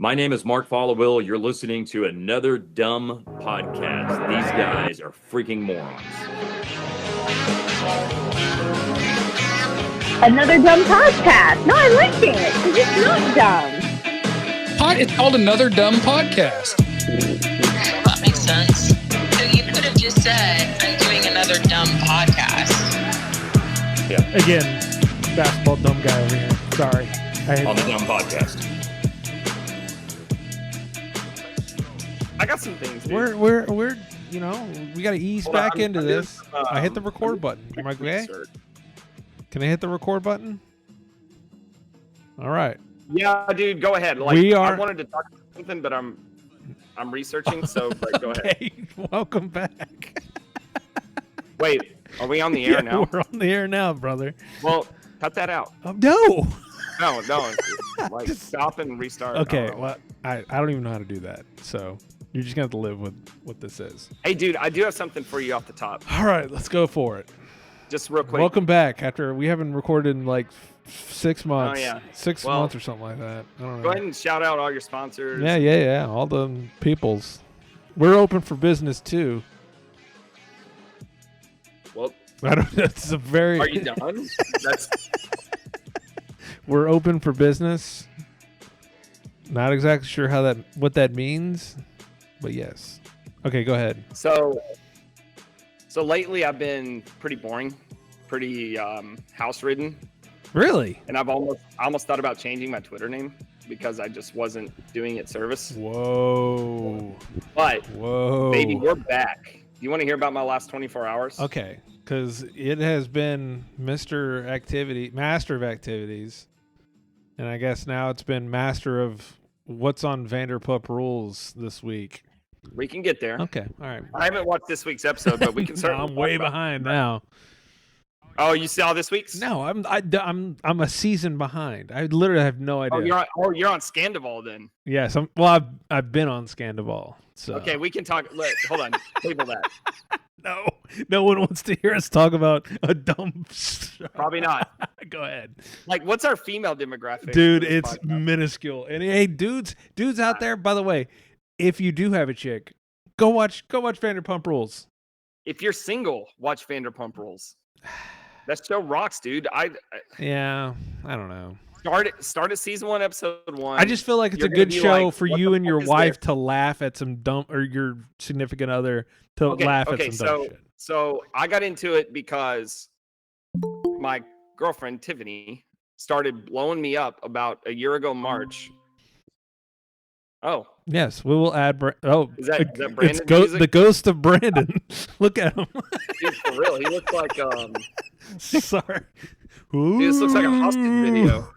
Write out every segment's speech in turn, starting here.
My name is Mark Followill. You're listening to another dumb podcast. These guys are freaking morons. Another dumb podcast. No, I like it. It's not dumb. It's called Another Dumb Podcast. That makes sense. So you could have just said, I'm doing another dumb podcast. Yeah. Again, basketball dumb guy over here. Sorry. On the dumb podcast. I got some things, dude. We're you know, we got to ease Hold on, back into I'm this. just, I hit the record button. Am I okay? Research. Can I hit the record button? All right. Yeah, dude, go ahead. Like, I wanted to talk about something, but I'm researching, so like, go ahead. Okay. Welcome back. Wait, are we on the air now? We're on the air now, brother. Well, cut that out. No. No. Like, stop and restart. Okay. Oh. Well, I don't even know how to do that. So you're just gonna have to live with what this is. Hey, dude, I do have something for you off the top. All right, let's go for it. Just real quick. Welcome back after we haven't recorded in like 6 months. Oh, yeah. 6 Well, months or something like that. I don't know. Go ahead and shout out all your sponsors. Yeah. All the peoples. We're open for business too. Well, I don't. That's a very. are you done? That's We're open for business. Not exactly sure what that means, but yes. Okay, go ahead. so lately I've been pretty boring, pretty house ridden. Really? And I almost thought about changing my Twitter name because I just wasn't doing it service. Whoa. But Whoa. baby, we're back. You want to hear about my last 24 hours? Okay, because it has been master of activities, and I guess now it's been master of what's on Vanderpump Rules this week. We can get there. Okay, all right. I haven't watched this week's episode, but we can No, certainly. I'm way talk about behind it. now. Oh, you saw this week's? No, I'm a season behind. I literally have no idea. You're on Scandival then. Yes, I've been on Scandival. So Okay, we can talk. Hold on, table that. no one wants to hear us talk about a dumb show. Probably not. Go ahead, Like, what's our female demographic? dude. for this It's podcast? minuscule. And hey, dudes out there. By the way, if you do have a chick, go watch Vanderpump Rules. If you're single, watch Vanderpump Rules. That show rocks, dude. Yeah, I don't know. Start at season 1, episode 1. I just feel like it's You're a gonna good be show like, for what you the and your fuck is wife this? to laugh at some dumb, or your significant other to laugh at some dumb shit. So I got into it because my girlfriend Tiffany started blowing me up about a year ago March. Oh, Yes, we will add. Is that it's Brandon music? the ghost of Brandon. Look at him. dude, for real, he looks like Sorry. dude, this looks like a hostage Ooh. video.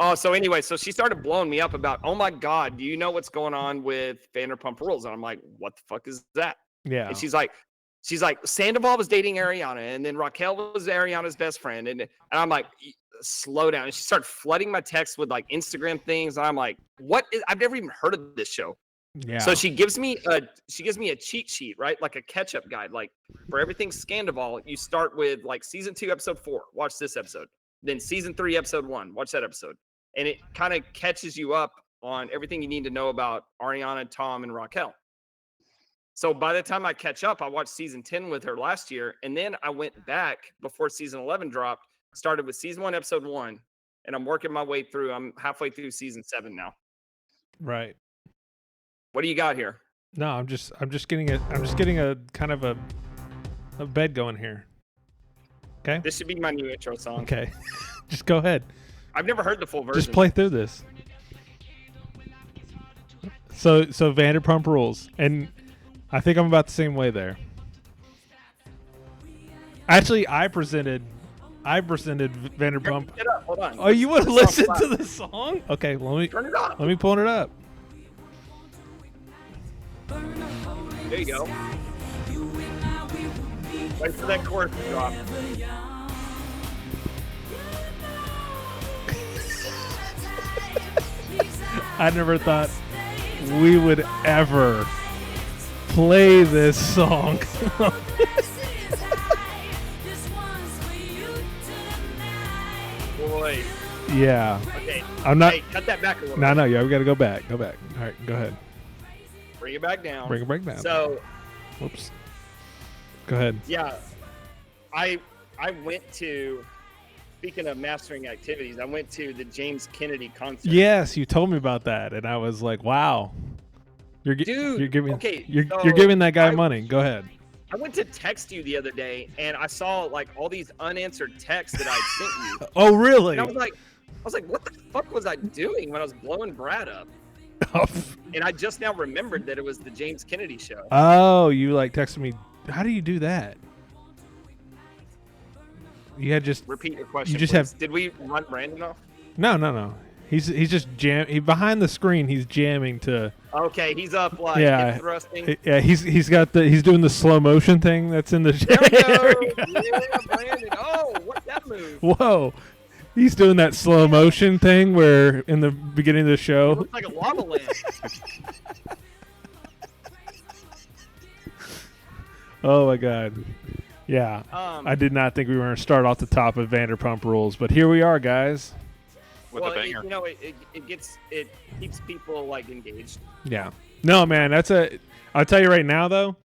Oh, so anyway, so she started blowing me up about, oh my God, do you know what's going on with Vanderpump Rules? And I'm like, what the fuck is that? Yeah. And she's like, Sandoval was dating Ariana, and then Raquel was Ariana's best friend, and I'm like, slow down. And she started flooding my text with like Instagram things, and I'm like, what is? I've never even heard of this show. Yeah. So she gives me a cheat sheet, right? Like a catch-up guide. Like for everything Scandival, you start with like season 2, episode 4. Watch this episode. Then season 3, episode 1. Watch that episode. And it kind of catches you up on everything you need to know about Ariana, Tom, and Raquel. So by the time I catch up, I watched season 10 with her last year. And then I went back before season 11 dropped, started with season 1, episode 1. And I'm working my way through. I'm halfway through season 7 now. Right. What do you got here? No, I'm just getting a kind of a bed going here. Okay. This should be my new intro song. Okay. Just go ahead. I've never heard the full version. Just play through this. So Vanderpump Rules, and I think I'm about the same way there. Actually, I presented Vanderpump. Get up, hold on. Oh, you want to This song's listen to loud. the song? Okay, Turn it up. let me pull it up. There you go. Wait for that chorus to drop. I never thought we would ever play this song. Boy. Yeah. Okay. I'm not. Hey, cut that back a little. No. Yeah, we got to go back. Go back. All right, go ahead. Bring it back down. Bring it back down. So, Whoops. Go ahead. yeah, I went to. Speaking of mastering activities, I went to the James Kennedy concert. Yes, you told me about that, and I was like, "Wow, Dude, you're giving, okay, you're so giving that guy I- money." Go ahead. I went to text you the other day, and I saw like all these unanswered texts that I sent you. Oh, really? And I was like, what the fuck was I doing when I was blowing Brad up? And I just now remembered that it was the James Kennedy show. Oh, you like texted me. How do you do that? You had just Repeat your question. You just please. have- Did we run Brandon off? no. He's just behind the screen. He's jamming to. Okay, he's up like Yeah. hip thrusting. Yeah, he's doing the slow motion thing that's in the. There we go. Yeah, Brandon. Oh, what's that move? Whoa, he's doing that slow motion thing where in the beginning of the It show. looks like a lava lamp. Oh my god. Yeah. I did not think we were going to start off the top of Vanderpump Rules, but here we are, guys. With well, a banger. it keeps people like engaged. Yeah. No, man, I'll tell you right now though.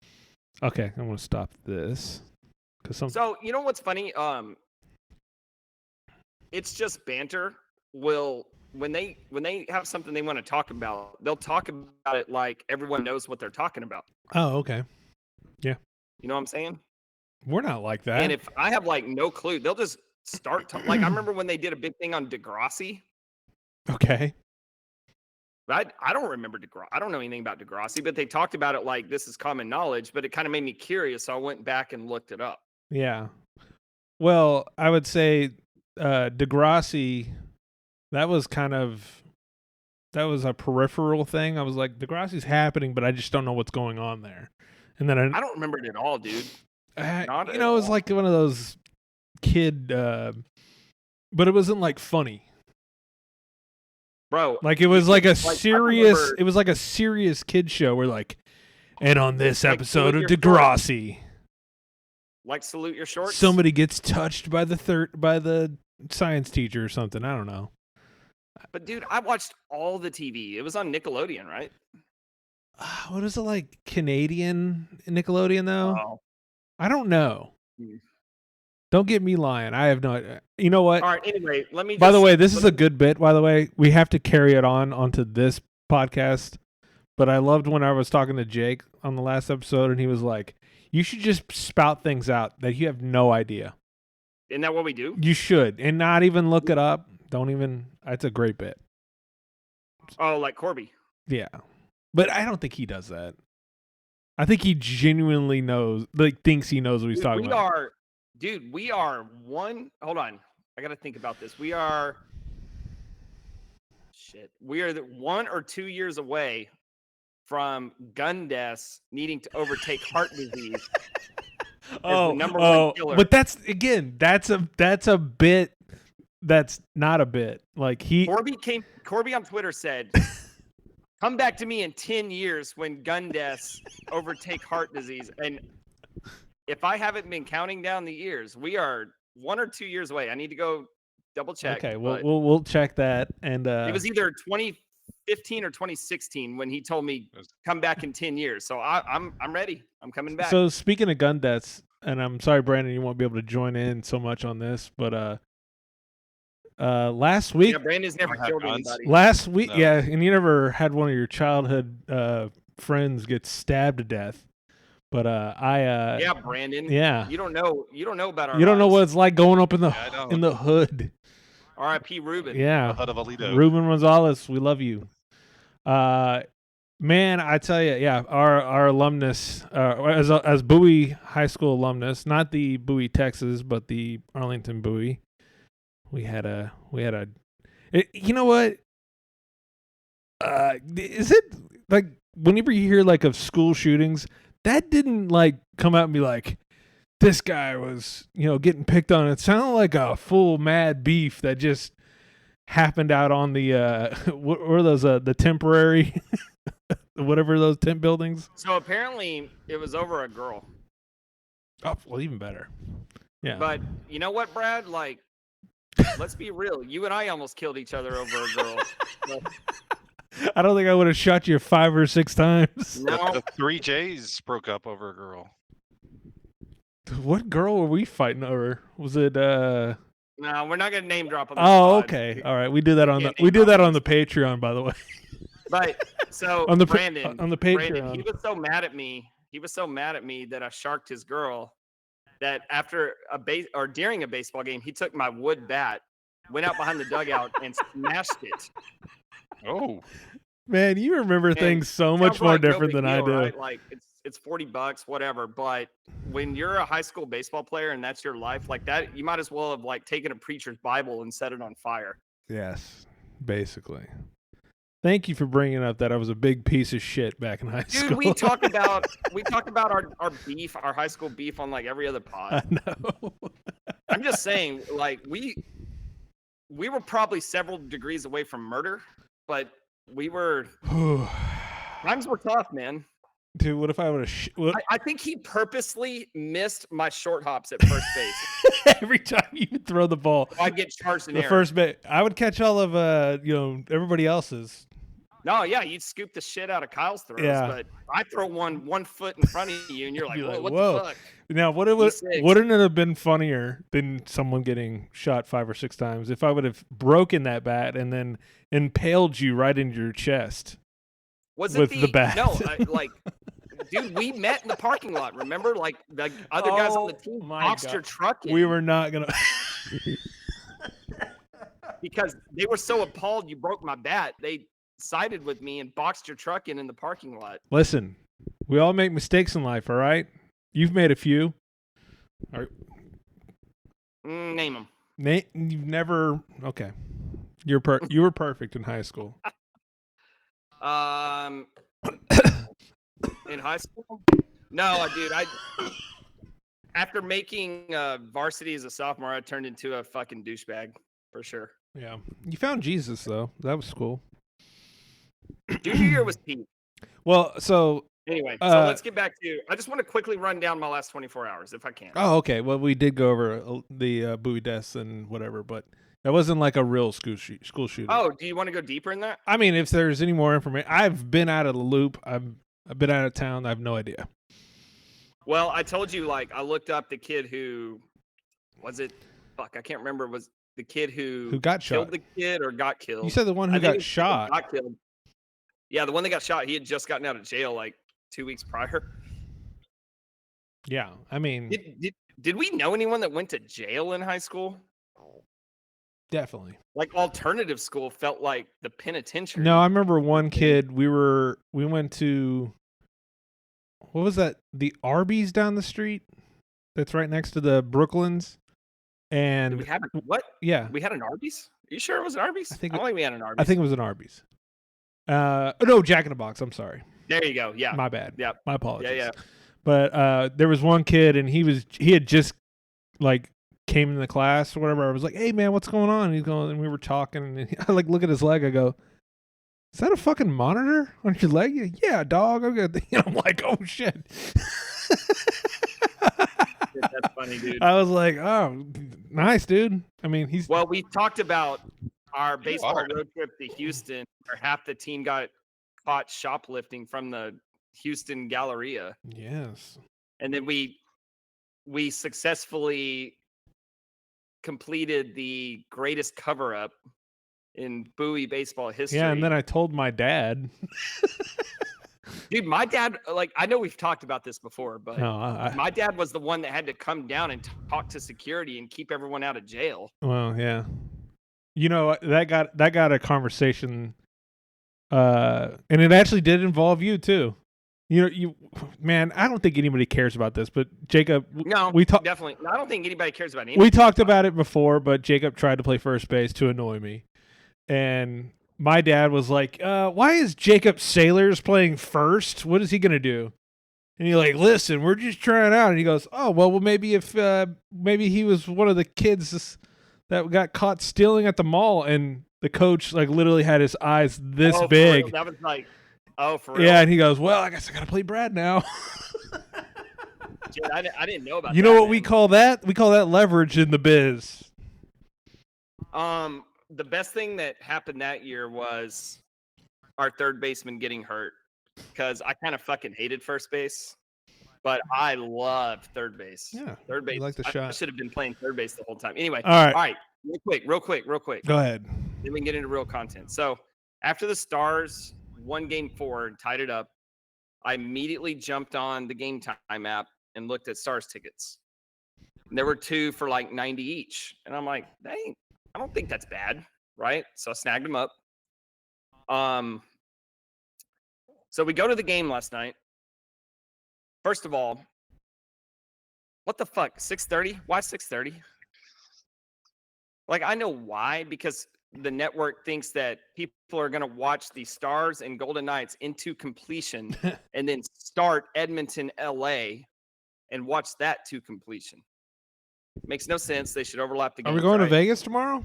Okay, I'm going to stop this So you know what's funny? It's just banter. When they have something they want to talk about, they'll talk about it like everyone knows what they're talking about. Oh, okay. You know what I'm saying? We're not like that. And if I have like no clue, they'll just start to, like I remember when they did a big thing on Degrassi. Okay. But I don't remember Degrassi. I don't know anything about Degrassi, but they talked about it like this is common knowledge, but it kind of made me curious, so I went back and looked it up. Yeah. Well, I would say Degrassi, that was a peripheral thing. I was like, Degrassi's happening, but I just don't know what's going on there. And then I don't remember it at all, dude. Not it at was all. like one of those kid, but it wasn't like funny. Bro, Like it was like a I serious. remember- It was like a serious kid show where like, and on this Like episode of Salute Your Degrassi, like salute your shorts. somebody gets touched by the science teacher or something. I don't know. But dude, I watched all the TV. It was on Nickelodeon, right? What is it like Canadian Nickelodeon though? Oh. I don't know. Hmm. Don't get me lying. I have no idea. You know what? All right. Anyway, let me. By the just- way, this is let a good bit. By the way, we have to carry it onto this podcast. But I loved when I was talking to Jake on the last episode, and he was like, "You should just spout things out that you have no idea. Isn't that what we do? You should, and not even look it up. Don't even. It's a great bit. Oh, like Corby. Yeah, but I don't think he does that. I think he genuinely knows, like, thinks he knows what he's Dude, talking about. We are one. Hold on. I got to think about this. We are 1 or 2 years away from gun deaths needing to overtake heart disease. the number one killer. But that's a bit. That's not a bit. Like Corby on Twitter said, "Come back to me in 10 years when gun deaths overtake heart disease." And if I haven't been counting down the years, we are 1 or 2 years away. I need to go double check. okay. but We'll check that. And it was either 2015 or 2016 when he told me come back in 10 years. So I'm ready. I'm coming back. So speaking of gun deaths, and I'm sorry, Brandon, you won't be able to join in so much on this, but last week, yeah, Brandon's never have killed guns. anybody. last week, No. yeah, and you never had one of your childhood friends get stabbed to death, but Yeah, Brandon. yeah, You don't know about our you don't know what lives. it's like going up in the Yeah, I don't. in the hood. R.I.P. Ruben. The Yeah, HUD of Alito. Ruben Gonzalez, we love you. Man, I tell you, yeah, our alumnus, as Bowie High School alumnus, not the Bowie, Texas, but the Arlington Bowie. We had a. You know what? Is it like whenever you hear like of school shootings, that didn't like come out and be like, this guy was, getting picked on. It sounded like a full mad beef that just happened out on the what were those the temporary whatever those tent buildings. So apparently it was over a girl. Oh, well, even better. Yeah. But you know what, Brad? Like let's be real. You and I almost killed each other over a girl. I don't think I would have shot you 5 or 6 times. No, The 3 J's broke up over a girl. What girl were we fighting over? Was it no, we're not gonna name drop on this Oh, pod. okay. All right. We do that on the can't we name do drop that on on the Patreon, by the way. But so On the Brandon, on the Brandon, Patreon. he was so mad at me. He was so mad at me that I sharked his girl. That after during a baseball game, he took my wood bat, went out behind the dugout, and smashed it. Oh, Man, you remember And things so much Sounds more like no different big than I deal, do. right? Like it's $40, whatever. But when you're a high school baseball player and that's your life, like that, you might as well have like taken a preacher's Bible and set it on fire. Yes, basically. Thank you for bringing up that I was a big piece of shit back in high Dude, school. we talk about our beef, our high school beef on like every other I pod. know. I'm just saying, like we were probably several degrees away from murder, but we were times were tough, man. Dude, what if I would have I think he purposely missed my short hops at first base. every time you would throw the ball? So I get charged in The air. first bit, I would catch all of everybody else's. No, yeah, you'd scoop the shit out of Kyle's throws, Yeah. but I throw one foot in front of you, and you're like, You're like, what whoa. the fuck? Now, E6. wouldn't it have been funnier than someone getting shot 5 or 6 times if I would have broken that bat and then impaled you right into your chest? Was With it the bat. No, dude, we met in the parking lot. Remember, like the other guys on the team Oh my boxed God. your truck in We were not gonna. because they were so appalled you broke my bat. They sided with me and boxed your truck in the parking lot. Listen, we all make mistakes in life. All right, you've made a few. Name them. You've never. Okay, you were perfect in high school. In high school? No, dude. After making varsity as a sophomore, I turned into a fucking douchebag for sure. Yeah, you found Jesus though. That was cool. Junior year was peak. Well, so Anyway, so let's get back to. I just want to quickly run down my last 24 hours if I can. oh, okay. Well, we did go over the Bowie deaths and whatever, but that wasn't like a real school shooting. Oh, do you want to go deeper in that? I mean, if there's any more information, I've been out of the loop. I've been out of town. I have no idea. Well, I told you, like, I looked up the kid who was it? Fuck, I can't remember. Was the kid who got killed shot? the kid or got killed? You said the one I who think got it's the kid shot. that got killed. Yeah, the one that got shot. He had just gotten out of jail like 2 weeks prior. Yeah, I mean, Did we know anyone that went to jail in high school? definitely. Like alternative school felt like the penitentiary. No, I remember one kid. We went to, what was that? The Arby's down the street. That's right next to the Brooklyns. Did And we have what? yeah, We had an Arby's? Are you sure it was an Arby's? I think I don't think we had an Arby's. I think it was an Arby's. No, Jack in the Box. I'm sorry. There you go. Yeah. My bad. Yep. My apologies. Yeah. But there was one kid, and he had just like came in the class or whatever. I was like, "Hey man, what's going on?" And he's going, and we were talking, and I like look at his leg. I go, "Is that a fucking monitor on your leg?" Yeah, dog. I'm like, "Oh shit." That's funny, dude. I was like, "Oh, nice, dude." I mean, he's Well, we talked about our baseball are. road trip to Houston, where half the team got caught shoplifting from the Houston Galleria, yes. and then we successfully completed the greatest cover up in Bowie baseball history. Yeah, and then I told my dad. Dude, my dad, like, I know we've talked about this before, but No, I my dad was the one that had to come down and talk to security and keep everyone out of jail. well, yeah. You know, that got a conversation, and it actually did involve you too. Man, I don't think anybody cares about this, but Jacob, No, we talked. definitely. I don't think anybody cares about anything. We talked about it before, but Jacob tried to play first base to annoy me, and my dad was like, "Why is Jacob Sailors playing first? What is he gonna do?" And you're like, "Listen, we're just trying out." And he goes, "Oh, well, maybe if maybe he was one of the kids that got caught stealing at the mall," and the coach like literally had his eyes this Oh, for big. real? That was like, oh, for real? Yeah, and he goes, "Well, I guess I gotta play Brad now." Dude, I didn't know about You that. know what we man. call that? We call that leverage in the biz. The best thing that happened that year was our third baseman getting hurt because I kind of fucking hated first base, but I loved third base. Yeah, Third base. you like the I shot. should have been playing third base the whole time. Anyway, All right. all right. Real quick. Go ahead. Then we can get into real content. So after the Stars won Game 4 and tied it up, I immediately jumped on the Game Time app and looked at Stars tickets. And there were 2 for like 90 each, and I'm like, dang, I don't think that's bad, right? So I snagged them up. So we go to the game last night. First of all, what the fuck? 6:30? Why 6:30? Like, I know why, because the network thinks that people are going to watch the Stars and Golden Knights into completion and then start Edmonton, LA and watch that to completion. Makes no sense. They should overlap the Are games. we going to right? Vegas tomorrow?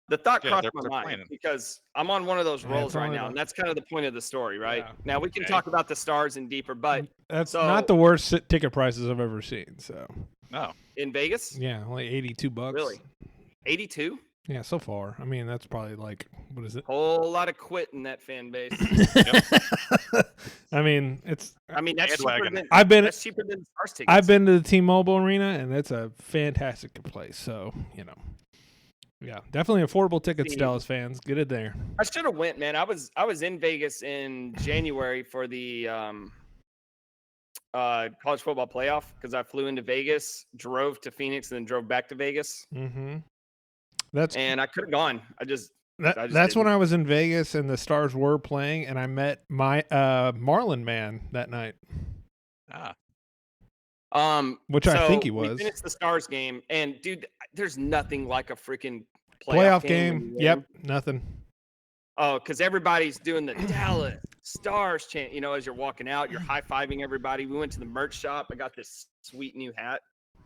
The thought Yeah, crossed they're my mind planning. because I'm on one of those Yeah, rolls it's right only now, the- and that's kind of the point of the story, right? Yeah. Now we can Okay. talk about the Stars in deeper, but That's so- not the worst ticket prices I've ever seen. So No. in Vegas, yeah, only $82. really, 82, Yeah, so far. I mean, that's probably like what is it? whole lot of quit in that fan base. I mean, it's. I mean, that's cheaper Bandwagon. than I've cheaper than Stars tickets. I've been to the T-Mobile Arena, and it's a fantastic place. So yeah, definitely affordable tickets, See- Dallas fans. Get it there. I should have went, man. I was in Vegas in January for the college football playoff because I flew into Vegas, drove to Phoenix, and then drove back to Vegas. Mm-hmm. That's And I could have gone. I just that's didn't. when I was in Vegas and the Stars were playing, and I met my Marlin Man that night, Ah, which I think he so we was. finished the Stars game, and dude, there's nothing like a freaking Playoff when game. you Yep, win. nothing. Oh, because everybody's doing the Dallas Stars chant. As you're walking out, you're high fiving everybody. We went to the merch shop. I got this sweet new hat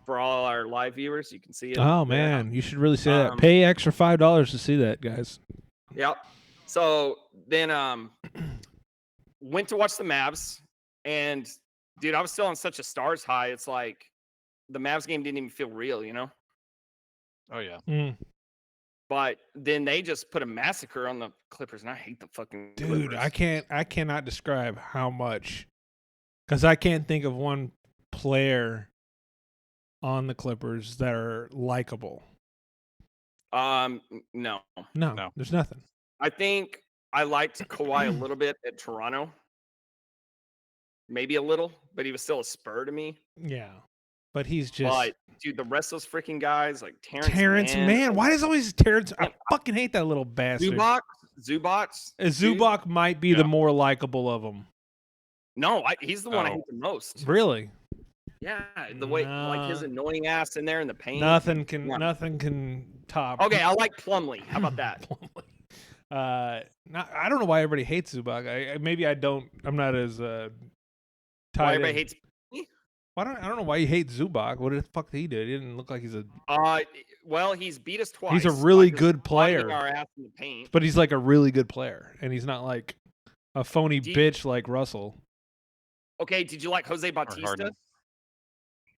for all our live viewers. You can see it. Oh there. man, you should really say that. Um, Pay extra $5 to see that, guys. Yep. So then went to watch the Mavs, and dude, I was still on such a Stars high. It's like the Mavs game didn't even feel real, oh yeah. Mm. But then they just put a massacre on the Clippers, and I hate the fucking Dude, Clippers. I cannot describe how much, because I can't think of one player on the Clippers that are likable. No. No, there's nothing. I think I liked Kawhi a little bit at Toronto. Maybe a little, but he was still a Spur to me. Yeah, but he's just But dude, the rest of those freaking guys like Terrence Mann. Why does always Terrence? I fucking hate that little bastard. Zubac. Zubac might be the more likable of them. No, he's the one I Oh. hate the most. Really, Yeah, the way like his Nah. annoying ass in there in the paint. nothing can Yeah. top. Okay, I like Plumlee. How about that? I don't know why everybody hates Zubac. Maybe I don't. I'm not as tied. Why everybody in. hates? I don't know why you hate Zubac. What the fuck did he do? He didn't look like he's a. Well, he's beat us twice. He's a really by just good blinding player. Our ass in the paint. But he's like a really good player, and he's not like a phony Do you- bitch like Russell. Okay, did you like Jose Bautista Harden.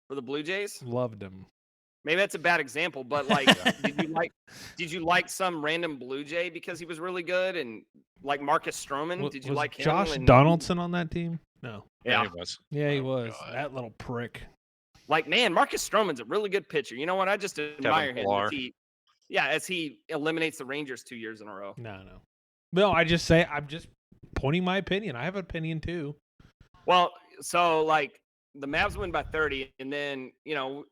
for the Blue Jays? Loved him. Maybe that's a bad example, but like, did you like some random Blue Jay because he was really good and like Marcus Stroman? Did you Was like him? Josh and- Donaldson on that team? No. Yeah, he was. Yeah, he Oh, was. God. That little prick. like man, Marcus Stroman's a really good pitcher. You know what? I just admire him. Pillar. As he eliminates the Rangers 2 years in a row. No, I'm just pointing my opinion. I have an opinion too. Well, so like the Mavs win by 30, and then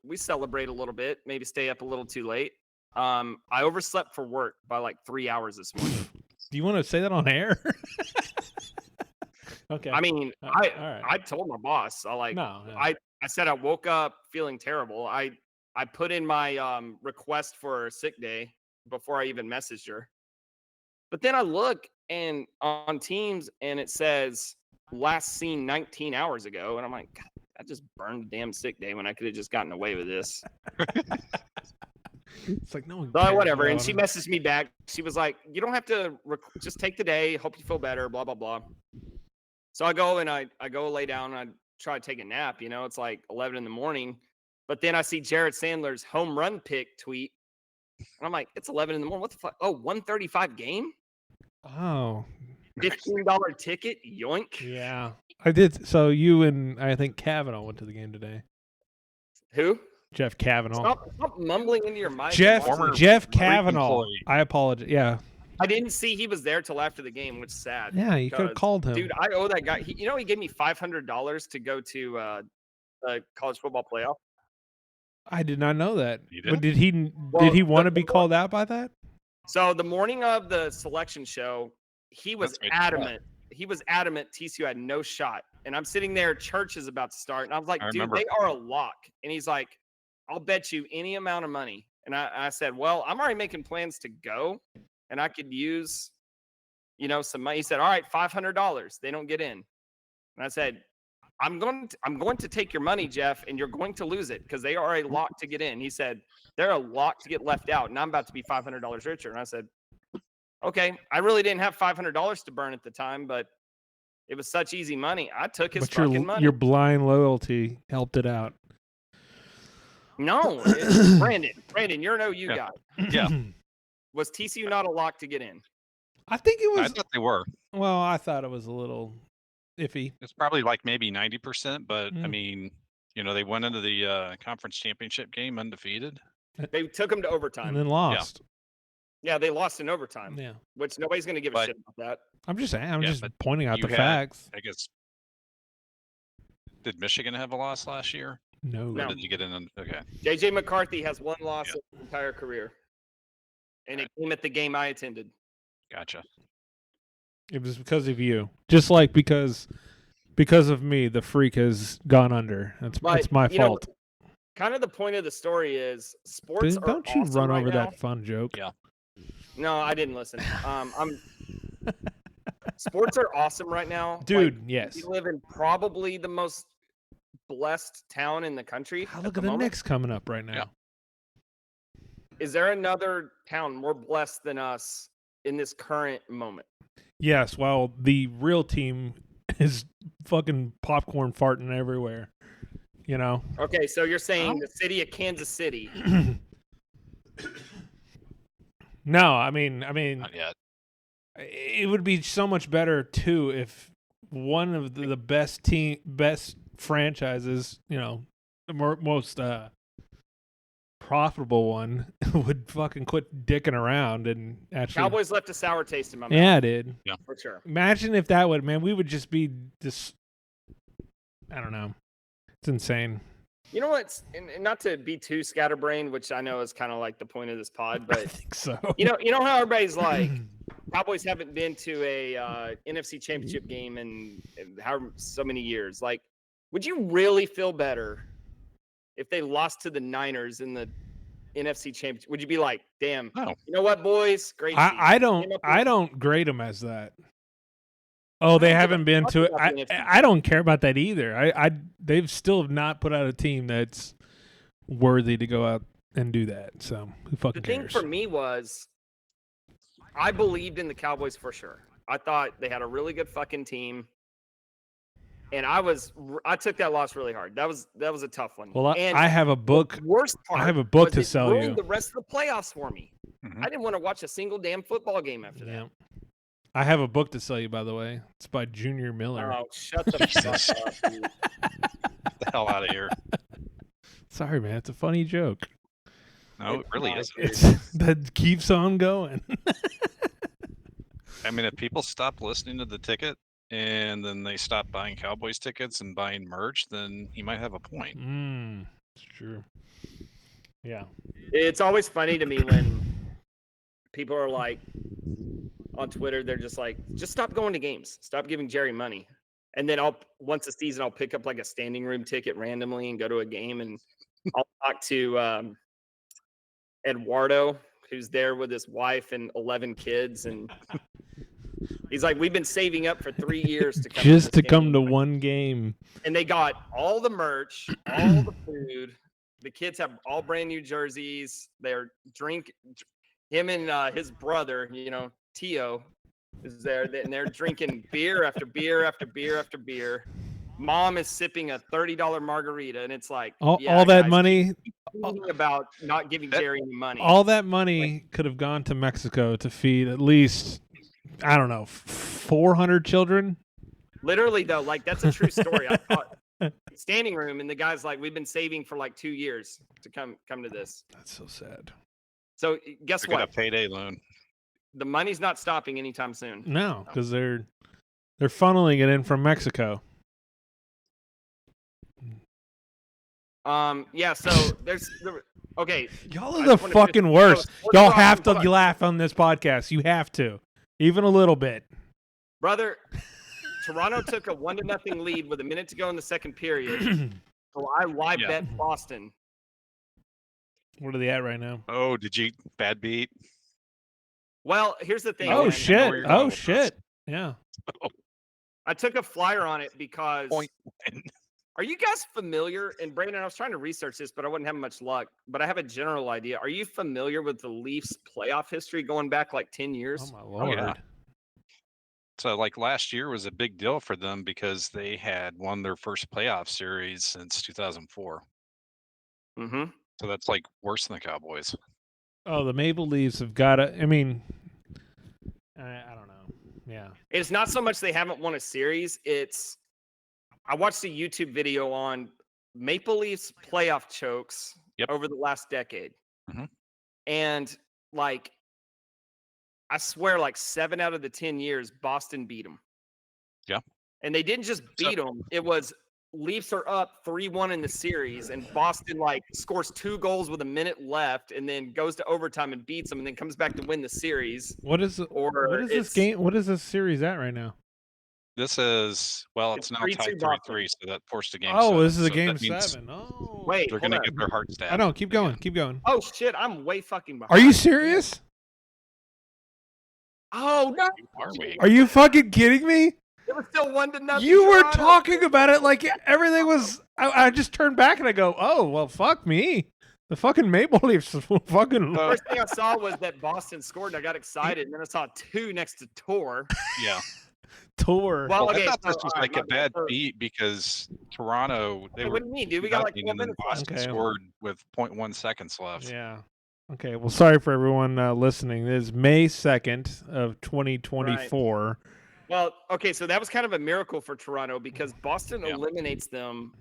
we celebrate a little bit, maybe stay up a little too late. I overslept for work by like 3 hours this morning. Do you want to say that on air? Okay. I mean, all right. I told my boss, No. I said I woke up feeling terrible. I put in my request for a sick day before I even messaged her. But then I look and on Teams and it says last seen 19 hours ago, and I'm like, God, I just burned a damn sick day when I could have just gotten away with this. It's like no one. But cares whatever. And about she him. messaged me back. She was like, you don't have to just take the day. Hope you feel better. Blah, blah, blah. So I go and I go lay down. And I try to take a nap. It's like 11 in the morning. But then I see Jared Sandler's home run pick tweet. And I'm like, it's 11 in the morning. What the fuck? Oh, 135 game? Oh, $15 ticket? Yoink. yeah. I did. So you and I think Kavanaugh went to the game today. Who? Jeff Kavanaugh. Stop mumbling into your mic. Jeff Former Kavanaugh. employee. I apologize. Yeah. I didn't see he was there till after the game, which is sad. Yeah, you could have because, called him. Dude, I owe that guy. He gave me $500 to go to the college football playoff. I did not know that. You But didn't? did he want to the- be called out by that? So the morning of the selection show, he was That's right. adamant. He was adamant TCU had no shot. And I'm sitting there, church is about to start. And I was like, I dude, remember. they are a lock. And he's like, I'll bet you any amount of money. And I said, well, I'm already making plans to go and I could use, some money. He said, all right, $500. They don't get in. And I said, I'm going to take your money, Jeff, and you're going to lose it because they are a lock to get in. He said, they're a lock to get left out. And I'm about to be $500 richer. And I said, okay, I really didn't have $500 to burn at the time, but it was such easy money. I took his But fucking money. your blind loyalty helped it out. No, Brandon, you're an OU Yeah. guy. Yeah. Was TCU not a lock to get in? I think it I was. thought they were. Well, I thought it was a little iffy. It's probably like maybe 90%, but I Mm. mean, they went into the conference championship game undefeated. They took them to And overtime. then lost. Yeah, they lost in overtime, Yeah. which nobody's going to give a But- shit about that. I'm just saying. I'm Yeah, just but pointing out you the had- facts. I guess. Did Michigan have a loss last year? No. No. Or did you get in? Okay. JJ McCarthy has one loss in his entire career, and it came at the game I attended. Gotcha. It was because of you. Just like because of me, the freak has gone under. That's But, my fault. Kind of the point of the story is sports Dude, are don't you awesome run right over now. that fun joke. Yeah. No, I didn't listen. Sports are awesome right now. Like, Dude, yes. we live in probably the most blessed town in the country. Ah, look the at the moment. Knicks coming up right now. Yeah. Is there another town more blessed than us in this current moment? Yes, well, the real team is fucking popcorn farting everywhere. Okay, so you're saying the city of Kansas City. No, I mean, Not yet. it would be so much better too if one of the best franchises, the most profitable one, would fucking quit dicking around and actually. Cowboys left a sour taste in my mouth. Yeah, it did. For sure. Imagine if that would, man, we would just be this. I don't know. It's insane. You know what? And not to be too scatterbrained, which I know is kind of like the point of this pod, I but think so. you know how everybody's like, Cowboys haven't been to a NFC Championship game in however so many years. Like, would you really feel better if they lost to the Niners in the NFC Championship? Would you be like, damn, No. you know what, boys? Great. I season. Came up I with- don't grade them as that. Oh, they don't give a haven't been fuck to it. about the NFC. I don't care about that either. They've still have not put out a team that's worthy to go out and do that. So who The fucking thing cares? for me was, I believed in the Cowboys for sure. I thought they had a really good fucking team, and I took that loss really hard. That was a tough one. Well, and I have a book. the worst part. I have a book was to it sell ruined you. The rest of the playoffs for me. Mhm. I didn't want to watch a single damn football game after that. Yeah. I have a book to sell you, by the way. It's by Junior Miller. Oh, shut the Jesus. fuck up, dude. Get the hell out of here. Sorry, man. It's a funny joke. No, it really not, isn't. dude. It's that keeps on going. I mean, if people stop listening to the ticket and then they stop buying Cowboys tickets and buying merch, then he might have a point. It's true. Yeah. It's always funny to me when people are like on Twitter, they're just like, just stop going to games. Stop giving Jerry money. And then once a season, I'll pick up like a standing room ticket randomly and go to a game. And I'll talk to Eduardo, who's there with his wife and 11 kids. And he's like, we've been saving up for 3 years to come Just this to come game." to one game. And they got all the merch, all the food. The kids have all brand new jerseys. They're him and his brother, Tio, is there, and they're drinking beer after beer after beer after beer. mom is sipping a $30 margarita, and it's like All yeah, that guys, money, thinking about not giving Jerry any money. all that money could have gone to Mexico to feed at least, I don't know, 400 children. Literally though, like that's a true story. I thought standing room, and the guy's like, we've been saving for like 2 years to come to this. That's so sad. So guess They got a what? payday loan. The money's not stopping anytime soon. No, because they're funneling it in from Mexico. Yeah. So okay. Y'all I are the just wanna finish- fucking worst. so, Y'all hold on, have to hold on. laugh on this podcast. You have to, even a little bit. Brother, Toronto took a 1-0 lead with a minute to go in the second period. So I live Yeah. bet Boston. What are they at right now? Oh, did you bad beat? Well, here's the thing. Oh man. shit! where you're going Oh with this. shit! Yeah. I took a flyer on it because Point. are you guys familiar? And Brandon, I was trying to research this, but I wouldn't have much luck. But I have a general idea. Are you familiar with the Leafs playoff history going back like 10 years? Oh my lord. yeah. So like last year was a big deal for them because they had won their first playoff series since 2004. Mm-hmm. So that's like worse than the Cowboys. Oh, the Maple Leafs have got to. I mean, I don't know. Yeah. It's not so much they haven't won a series. It's I watched a YouTube video on Maple Leafs playoff chokes Yep. over the last decade. Mhm. And like I swear like 7 out of the 10 years Boston beat them. Yeah. And they didn't just So- beat them. It was Leafs are up 3-1 in the series, and Boston like scores 2 goals with a minute left and then goes to overtime and beats them and then comes back to win the series. What is Or what is this it's- game? What is this series at right now? This is well, It's it's now 3-2 tied Boston. 3-3, so that forced a game. Oh, 7. this is a So game that means 7. Oh, Wait, They're hold gonna on. get their heart stabbed. I know. Keep going. again. Keep going. Oh shit, I'm way fucking behind. Are you serious? Oh no! Are we? Are you fucking kidding me? It was still 1-0. You were Toronto. talking about it like everything was. I just turned back and I go, oh well, fuck me. The fucking Maple Leafs fucking First thing I saw was that Boston scored, and I got excited, and then I saw 2 next to Tor. Yeah. tour. Well, I okay, thought this so, was all right, like a my bad. bad So- beat because Toronto they Hey, were what do you mean, dude? We got like 2-0, 12 and then minutes left. Boston Okay. scored with 0.1 seconds left. Yeah. Okay. Well, sorry for everyone listening. It is May 2nd of 2024. Well, okay, so that was kind of a miracle for Toronto because Boston Yeah. eliminates them.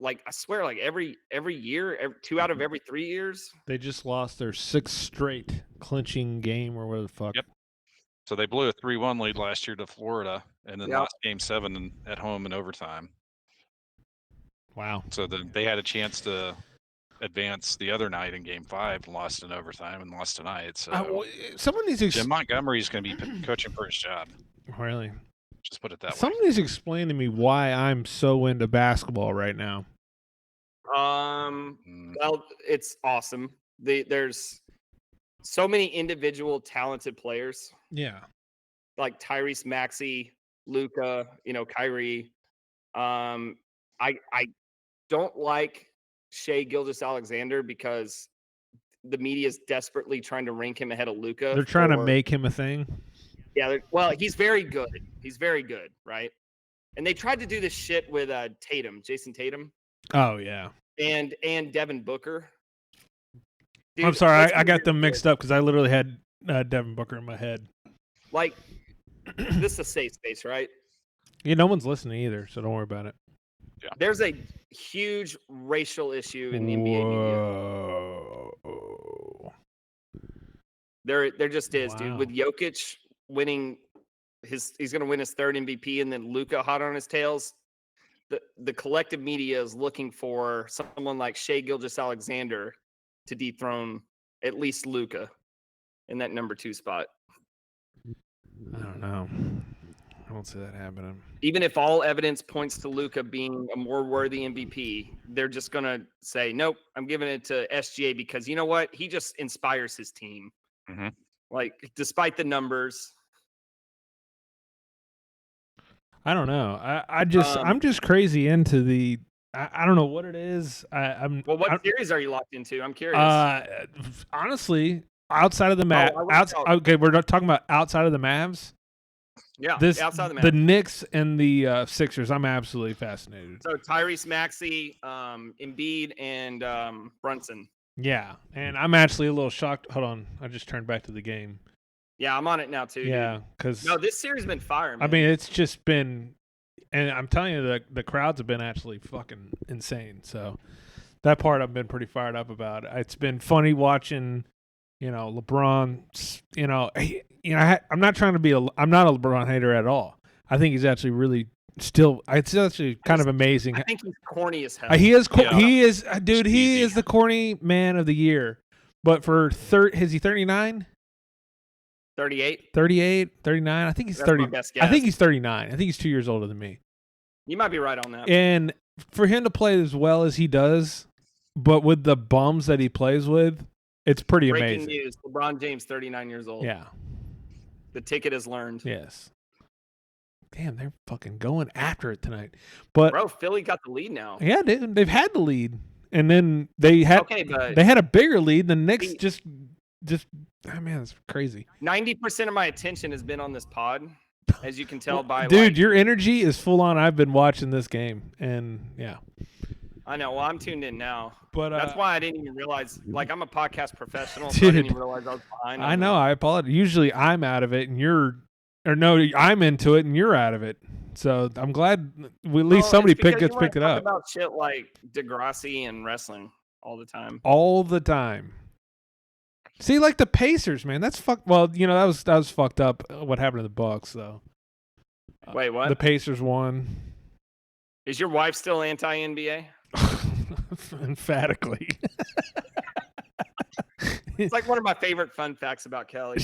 Like I swear, like every year, 2 out of every 3 years. They just lost their 6th straight clinching game or whatever the fuck. Yep. So they blew a 3-1 lead last year to Florida, and then Yep. lost Game 7 at home in overtime. Wow. So then they had a chance to advance the other night in Game 5, and lost in overtime, and lost tonight. So Someone needs to Jim Montgomery's going to be coaching for his job. really. Just put it that way. Someone needs to explain to me why I'm so into basketball right now. Mm, Well, it's awesome. There's so many individual talented players Yeah. like Tyrese Maxey, Luca, Kyrie. I don't like Shea Gilgeous-Alexander because the media is desperately trying to rank him ahead of Luca. They're trying to make him a thing. Yeah, well, he's very good. He's very good, right? And they tried to do this shit with Jason Tatum, Oh yeah. and Devin Booker. I'm Dude, sorry, let's I be got them real. mixed up because I literally had Devin Booker in my head. Like, this is a safe space, right? Yeah, no one's listening either, so don't worry about it. There's a huge racial issue in the NBA media. Whoa. There just is, Wow. dude. With Jokic winning he's going to win his 3rd MVP, and then Luka hot on his tails. The collective media is looking for someone like Shea Gilgeous-Alexander to dethrone at least Luka in that number 2 spot. I don't know. I don't see that happening. Even if all evidence points to Luka being a more worthy MVP, they're just going to say, nope, I'm giving it to SGA because you know what? He just inspires his team. Mhm. Like, despite the numbers. I don't know. I'm just crazy into the. I don't know what it is. Well, what series are you locked into? I'm curious. Honestly, outside of the Mavs, I was- okay, we're not talking about outside of the Mavs. Yeah, This outside the the Mavs. Knicks and the Sixers. I'm absolutely fascinated. So Tyrese Maxey, Embiid, and Brunson. Yeah, and I'm actually a little shocked. Hold on, I just turned back to the game. Yeah, I'm on it now too. Yeah, Dude. because No, this series has been fire, man. I mean, it's just been, and I'm telling you, the crowds have been actually fucking insane. So that part I've been pretty fired up about. It's been funny watching, LeBron. I'm not trying to be I'm not a LeBron hater at all. I think he's actually really still. It's actually kind of amazing. I think he's corny as hell. He is. Yeah. He is, dude. He Easy. is the corny man of the year. But for is he 39? 38. 38, 39? I think he's That's 30. my best I think guess. he's 39. I think he's 2 years older than me. You might be right on that. And for him to play as well as he does, but with the bums that he plays with, it's pretty Breaking amazing. news: LeBron James, 39 years old. Yeah. The ticket is learned. Yes. Damn, they're fucking going after it tonight. But Bro, Philly got the lead now. yeah, they've had the lead, and then they had But they had a bigger lead. The Knicks He- just. Oh man, it's crazy. 90% of my attention has been on this pod, as you can tell by Dude, your energy is full on. I've been watching this game, and yeah. I know. Well, I'm tuned in now. But That's why I didn't even realize. Like, I'm a podcast professional, so I didn't Dude. even realize I was behind. I on know. the- I apologize. Usually I'm out of it, and I'm into it, and you're out of it. So I'm glad at least Well, somebody it's because you picked wanna it talk up About shit like Degrassi and wrestling all the time. all the time. See, like the Pacers, man. That's fuck. Well, that was fucked up. What happened to the Bucks, though? Wait, what? The Pacers won. Is your wife still anti-NBA? Emphatically. It's like one of my favorite fun facts about Kelly.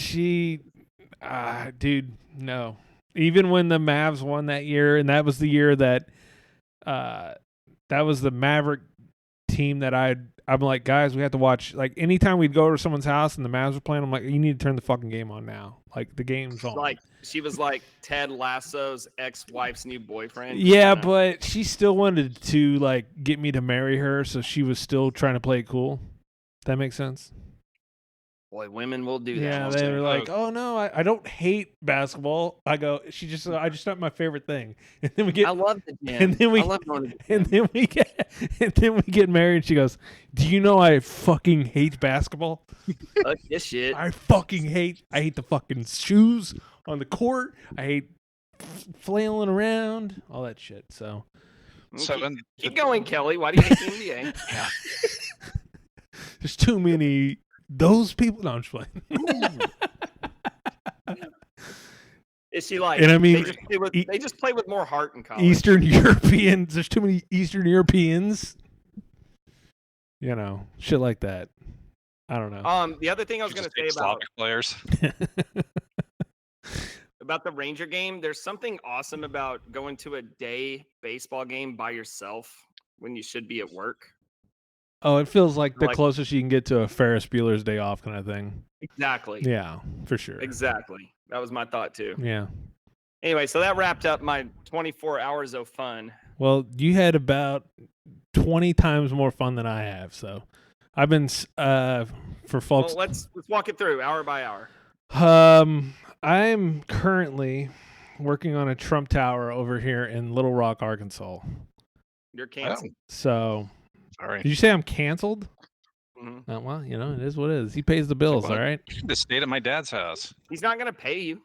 Dude, no. Even when the Mavs won that year, and that was the year that was the Maverick team that I'm like, guys, we have to watch. Like, anytime we'd go to someone's house and the Mavs were playing, I'm like, you need to turn the fucking game on now. Like, the game's on. Like, she was like Ted Lasso's ex-wife's new boyfriend. Yeah, Kinda. but she still wanted to, like, get me to marry her, so she was still trying to play it cool. That makes sense? Boy, women will do that. Yeah, won't they they? were like, "Oh no, I don't hate basketball." I go, I just not my favorite thing. And then we get, I love the gym. and then we, I love going to the and gym. then we get married. And she goes, "Do you know I fucking hate basketball? Fuck this shit. I hate the fucking shoes on the court. I hate flailing around, all that shit." So So keep, in, keep going, Kelly. Why do you hate the NBA? there's too many those people. No, I'm just playing. Is she like? And I mean, they just play with more heart in college. Eastern Europeans. There's too many Eastern Europeans. Shit like that. I don't know. The other thing I was going to say about Slavic players. the Ranger game, there's something awesome about going to a day baseball game by yourself when you should be at work. Oh, it feels like the Like- closest you can get to a Ferris Bueller's Day Off kind of thing. Exactly. Yeah, for sure. Exactly. That was my thought too. Yeah. Anyway, so that wrapped up my 24 hours of fun. Well, you had about 20 times more fun than I have, so I've been for folks. Well, let's walk it through hour by hour. I'm currently working on a Trump Tower over here in Little Rock, Arkansas. You're canceled. So, Sorry. did you say I'm canceled? Mhm. Well, it is what it is. He pays the bills, What? all right? The state at my dad's house. He's not going to pay you.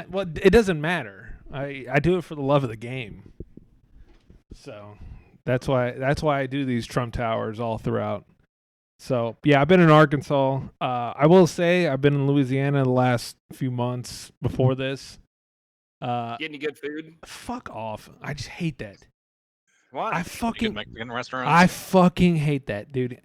Well, it doesn't matter. I do it for the love of the game. So that's why I do these Trump Towers all throughout. So yeah, I've been in Arkansas. I will say I've been in Louisiana the last few months before this. Get any good food? Fuck off! I just hate that. Why? I Good fucking Mexican restaurants. I fucking hate that, dude.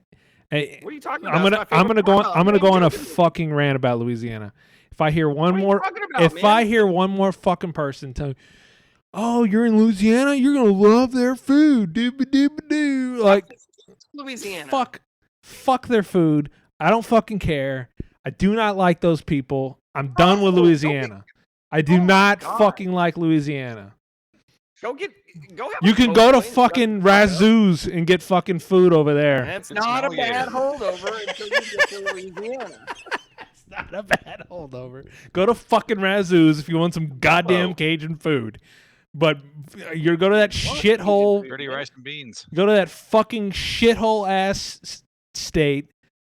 Hey, What are you talking about? I'm It's gonna my favorite go part. I'm gonna go on a What fucking rant about Louisiana. If I hear one are you more talking about, if man? I hear one more fucking person tell me, "Oh, you're in Louisiana, you're gonna love their food," doo. Like, Louisiana. fuck their food. I don't fucking care. I do not like those people. I'm done with Oh, don't Louisiana. I do Oh my not God. fucking like Louisiana. Go have You a can go to Coke, man. fucking Razoo's and get fucking food over there. That's It's not a humiliating. bad holdover until you get to Louisiana. It's not not a bad holdover. Go to fucking Razoo's if you want some goddamn Cajun food. But you're go to that shithole. Dirty rice and beans. Go to that fucking shithole ass state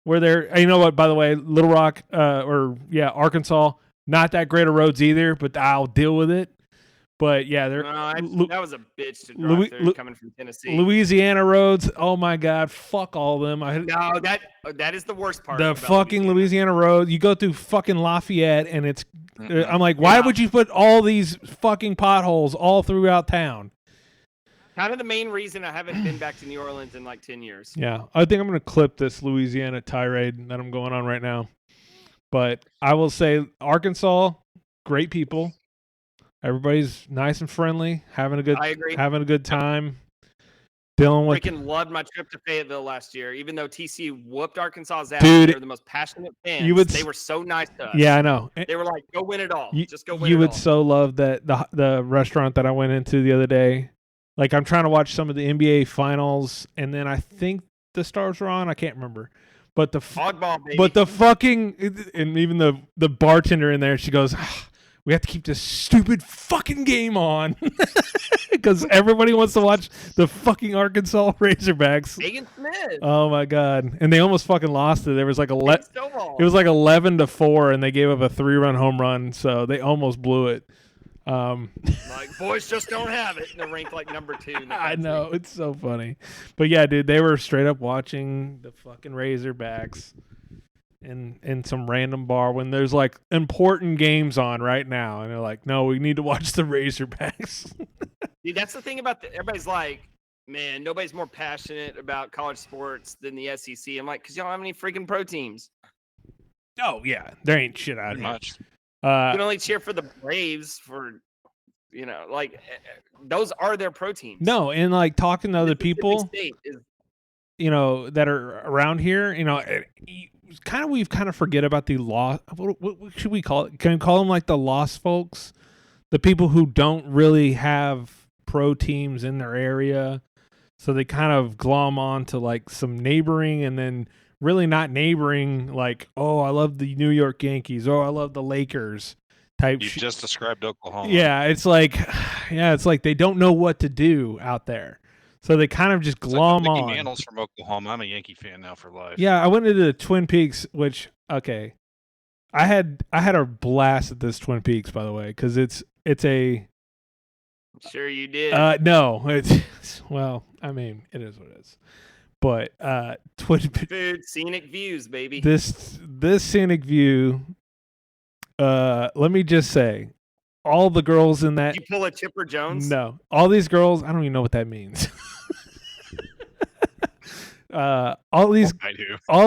where they're. You know what? By the way, Little Rock, Arkansas, not that great of roads either. But I'll deal with it. But yeah, they're. That was a bitch to drive through coming from Tennessee. Louisiana roads. Oh my god, fuck all of them. No, that is the worst part. The fucking Louisiana road. You go through fucking Lafayette, and it's. I'm like, why would you put all these fucking potholes all throughout town? Kind of the main reason I haven't been back to New Orleans in like 10 years. Yeah, I think I'm going to clip this Louisiana tirade that I'm going on right now. But I will say Arkansas, great people. Everybody's nice and friendly, having a good time. Dealing with freaking loved my trip to Fayetteville last year, even though TCU whooped Arkansas's ass. Dude, they were the most passionate fans. They were so nice to us. Yeah, I know. They were like, "Go win it all. Just go win it all." You would so love that the restaurant that I went into the other day. Like, I'm trying to watch some of the NBA finals, and then I think the Stars were on. I can't remember, but the fucking and even the bartender in there, she goes, we have to keep this stupid fucking game on because everybody wants to watch the fucking Arkansas Razorbacks. Megan Smith. Oh my god! And they almost fucking lost it. There was like it was like 11-4, and they gave up a 3-run home run, so they almost blew it. Like, boys just don't have it. And they're ranked like number 2. In the I know, it's so funny, but yeah, dude, they were straight up watching the fucking Razorbacks. In some random bar when there's like important games on right now, and they're like, no, we need to watch the Razorbacks. Dude, that's the thing about everybody's like, man, nobody's more passionate about college sports than the SEC. I'm like, because y'all don't have any freaking pro teams. Oh yeah, there ain't shit out here. Much. You can only cheer for the Braves for, those are their pro teams. No, and like talking to other people, that are around here, we've kind of forget about the lost. What should we call it? Can we call them like the lost folks, the people who don't really have pro teams in their area, so they kind of glom on to like some neighboring, and then really not neighboring. Like, oh, I love the New York Yankees. Oh, I love the Lakers. Type. You just described Oklahoma. Yeah, it's like they don't know what to do out there. So they kind of just glom on. Mickey Mantle's from Oklahoma. I'm a Yankee fan now for life. Yeah, I went into the Twin Peaks, which I had a blast at this Twin Peaks, by the way, because it's a. Sure, you did. No, it's well, I mean, it is what it is. But food, scenic views, baby. This scenic view. Let me just say, all the girls in that. Did you pull a Chipper Jones? No, all these girls. I don't even know what that means. All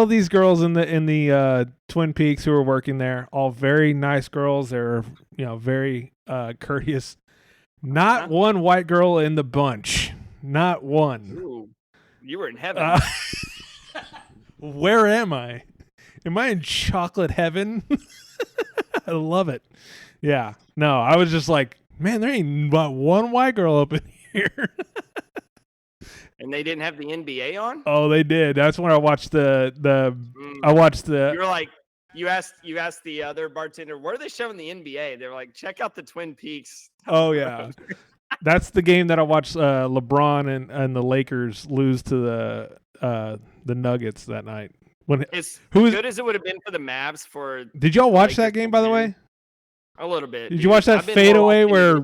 these girls in the Twin Peaks who were working there, all very nice girls. They're very courteous. Not one white girl in the bunch. Not one. Ooh, you were in heaven. Where am I? Am I in chocolate heaven? I love it. Yeah. No, I was just like, man, there ain't but one white girl up in here. And they didn't have the NBA on? Oh, they did. That's when I watched I watched the. You were like, you asked the other bartender, where are they showing the NBA? They're like, check out the Twin Peaks. Oh yeah, that's the game that I watched. LeBron and the Lakers lose to the Nuggets that night. As good as it would have been for the Mavs for. Did y'all watch that game, by the way? A little bit. Did you watch that fadeaway where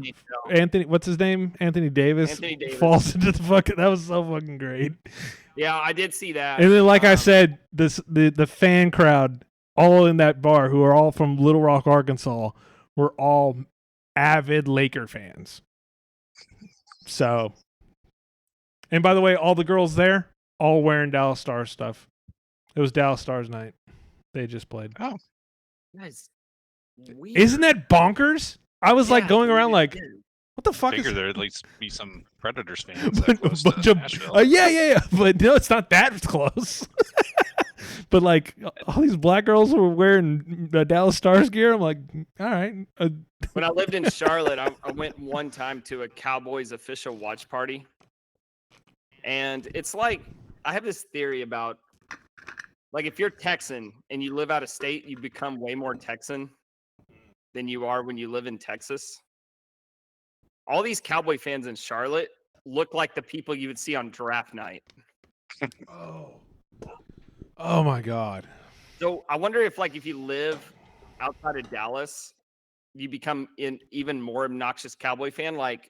Anthony, what's his name? Anthony Davis falls into the fucking. That was so fucking great. Yeah, I did see that. And then, like I said, the fan crowd, all in that bar, who are all from Little Rock, Arkansas, were all avid Laker fans. So, and by the way, all the girls there, all wearing Dallas Stars stuff. It was Dallas Stars night. They just played. Oh, nice. Weird. Isn't that bonkers? I was like going around like, what the fuck? Figure there'd at least be some Predators fans. Nashville. Yeah. But no, it's not that close. But like all these black girls were wearing Dallas Stars gear. I'm like, all right. When I lived in Charlotte, I went one time to a Cowboys official watch party. And it's like, I have this theory about Like if you're Texan and you live out of state, you become way more Texan than you are when you live in Texas. All these Cowboy fans in Charlotte look like the people you would see on draft night. Oh my God. So I wonder if like if you live outside of Dallas, you become an even more obnoxious Cowboy fan. Like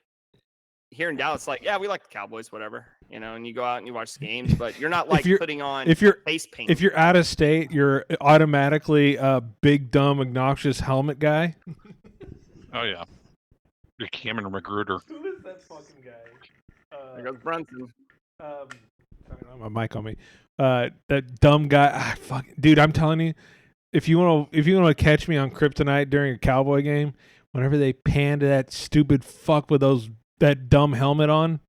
here in Dallas, like, yeah, we like the Cowboys, whatever, and you go out and you watch games, but you're not like putting on face paint. If you're out of state, you're automatically a big, dumb, obnoxious helmet guy. Oh yeah, you're Cameron Magruder. Who is that fucking guy? There goes Brunson. My mic on me. That dumb guy. Dude, I'm telling you, if you want to catch me on Kryptonite during a Cowboy game, whenever they pan to that stupid fuck with that dumb helmet on,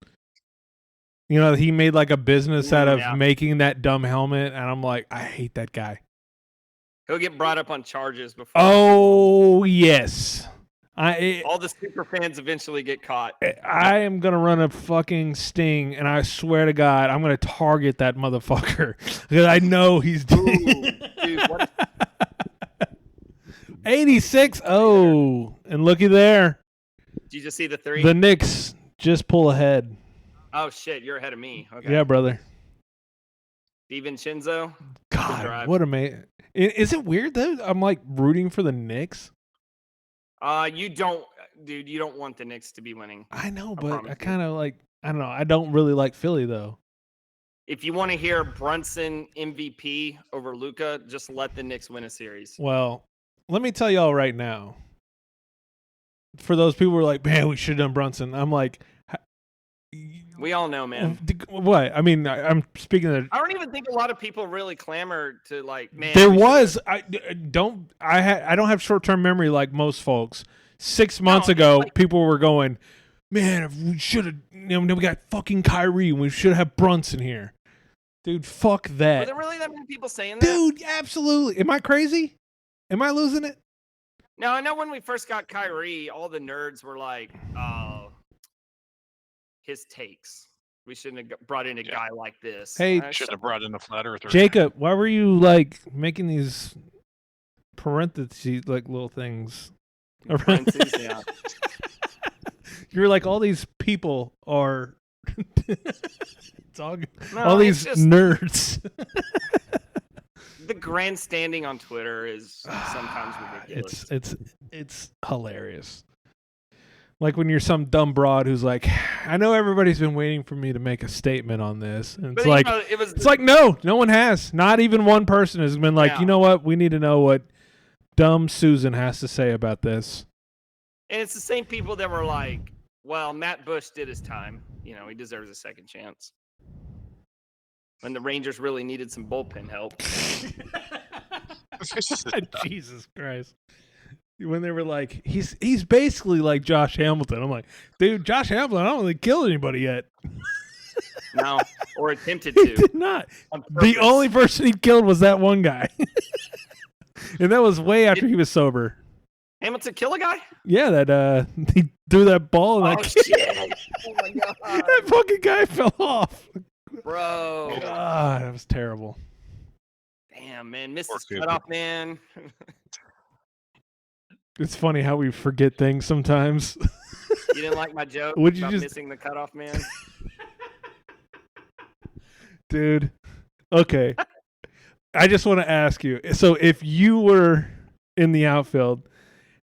he made like a business out of making that dumb helmet, and I'm like, I hate that guy. He'll get brought up on charges before. Oh yes. All the super fans eventually get caught. I am gonna run a fucking sting, and I swear to God, I'm gonna target that motherfucker because I know he's. Dude, what 86. Oh, and looky there. Did you just see the 3? The Knicks just pull ahead. Oh shit, you're ahead of me. Okay. Yeah, brother. DiVincenzo. God, what amazing! Is it weird though? I'm like rooting for the Knicks. You don't want the Knicks to be winning. I know, but I kind of like. I don't know. I don't really like Philly though. If you want to hear Brunson MVP over Luka, just let the Knicks win a series. Well, let me tell y'all right now. For those people who are like, man, we should have done Brunson. I'm like, we all know, man. What? I mean, I'm speaking of. I don't even think a lot of people really clamor to like, man. There was. I don't have short-term memory like most folks. 6 months ago, people were going, man, if we should have. We got fucking Kyrie. We should have Brunson here. Dude, fuck that. Were there really that many people saying that? Dude, absolutely. Am I crazy? Am I losing it? Now, I know when we first got Kyrie, all the nerds were like, oh, his takes. We shouldn't have brought in a guy like this. Hey, should have brought in a flat earther. Jacob, why were you like making these parentheses, like little things? Parentheses, yeah. You're like, all these people are all No, these just, nerds. The grandstanding on Twitter is sometimes ridiculous. It's hilarious. Like when you're some dumb broad who's like, I know everybody's been waiting for me to make a statement on this, and it's like, it's like no one has. Not even one person has been like, you know what? We need to know what dumb Susan has to say about this. And it's the same people that were like, well, Matt Bush did his time. He deserves a second chance. When the Rangers really needed some bullpen help. Jesus Christ. When they were like, he's basically like Josh Hamilton. I'm like, dude, Josh Hamilton, I don't really kill anybody yet. No, or attempted He to. did not. The only person he killed was that one guy. And that was way after he was sober. Hamilton kill a guy? Yeah, that he threw that ball and shit. Oh my God. that fucking guy fell off. Bro. God, that was terrible. Damn, man. Missed his cutoff, man. It's funny how we forget things sometimes. You didn't like my joke Would you about just missing the cutoff, man? Dude. Okay. I just want to ask you. So if you were in the outfield